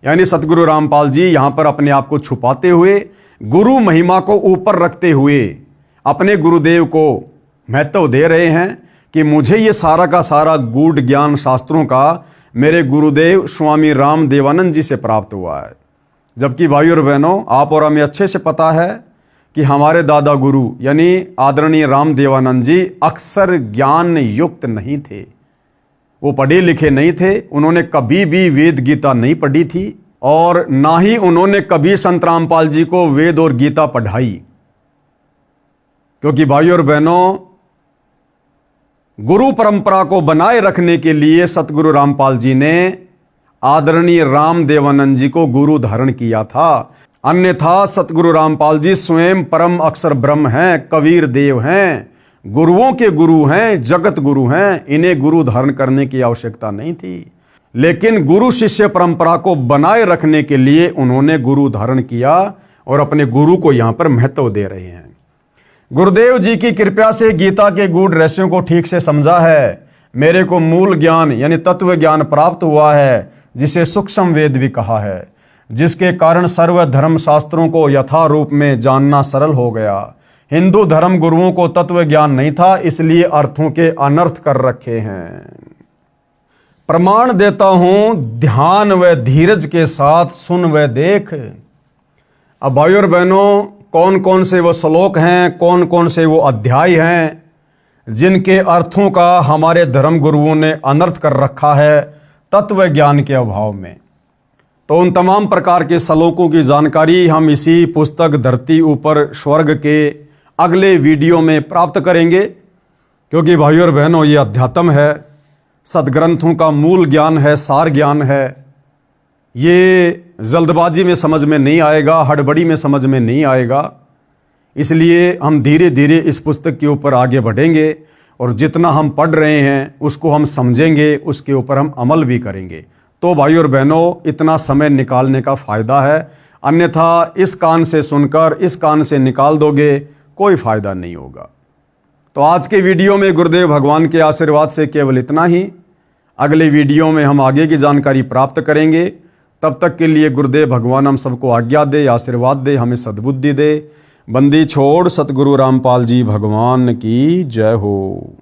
यानी सतगुरु रामपाल जी यहां पर अपने आप को छुपाते हुए, गुरु महिमा को ऊपर रखते हुए अपने गुरुदेव को महत्व दे रहे हैं कि मुझे ये सारा का सारा गूढ़ ज्ञान शास्त्रों का मेरे गुरुदेव स्वामी रामदेवानंद जी से प्राप्त हुआ है। जबकि भाई और बहनों, आप और हमें अच्छे से पता है कि हमारे दादा गुरु यानी आदरणीय रामदेवानंद जी अक्सर ज्ञान युक्त नहीं थे। वो पढ़े लिखे नहीं थे। उन्होंने कभी भी वेद गीता नहीं पढ़ी थी और ना ही उन्होंने कभी संत रामपाल जी को वेद और गीता पढ़ाई। क्योंकि भाई और बहनों, गुरु परंपरा को बनाए रखने के लिए सतगुरु रामपाल जी ने आदरणीय रामदेवानंद जी को गुरु धारण किया था। अन्यथा सतगुरु रामपाल जी स्वयं परम अक्षर ब्रह्म हैं, कबीर देव हैं, गुरुओं के गुरु हैं, जगत गुरु हैं। इन्हें गुरु धारण करने की आवश्यकता नहीं थी। लेकिन गुरु शिष्य परंपरा को बनाए रखने के लिए उन्होंने गुरु धारण किया और अपने गुरु को यहां पर महत्व दे रहे हैं। गुरुदेव जी की कृपा से गीता के गूढ़ रहस्यों को ठीक से समझा है। मेरे को मूल ज्ञान यानी तत्व ज्ञान प्राप्त हुआ है, जिसे सूक्ष्म वेद भी कहा है, जिसके कारण सर्व धर्म शास्त्रों को यथा रूप में जानना सरल हो गया। हिंदू धर्म गुरुओं को तत्व ज्ञान नहीं था, इसलिए अर्थों के अनर्थ कर रखे हैं। प्रमाण देता हूं, ध्यान व धीरज के साथ सुन व देख। अब भाई और बहनों, कौन कौन से वो श्लोक हैं, कौन कौन से वो अध्याय हैं जिनके अर्थों का हमारे धर्म गुरुओं ने अनर्थ कर रखा है तत्व ज्ञान के अभाव में। तो उन तमाम प्रकार के श्लोकों की जानकारी हम इसी पुस्तक धरती ऊपर स्वर्ग के अगले वीडियो में प्राप्त करेंगे। क्योंकि भाइयों और बहनों, ये अध्यात्म है, सदग्रंथों का मूल ज्ञान है, सार ज्ञान है। ये जल्दबाजी में समझ में नहीं आएगा, हड़बड़ी में समझ में नहीं आएगा। इसलिए हम धीरे धीरे इस पुस्तक के ऊपर आगे बढ़ेंगे और जितना हम पढ़ रहे हैं उसको हम समझेंगे, उसके ऊपर हम अमल भी करेंगे। तो भाई और बहनों, इतना समय निकालने का फ़ायदा है। अन्यथा इस कान से सुनकर इस कान से निकाल दोगे, कोई फ़ायदा नहीं होगा। तो आज के वीडियो में गुरुदेव भगवान के आशीर्वाद से केवल इतना ही। अगले वीडियो में हम आगे की जानकारी प्राप्त करेंगे। तब तक के लिए गुरुदेव भगवान हम सबको आज्ञा दे, आशीर्वाद दे, हमें सद्बुद्धि दे। बंदी छोड़ सतगुरु रामपाल जी भगवान की जय हो।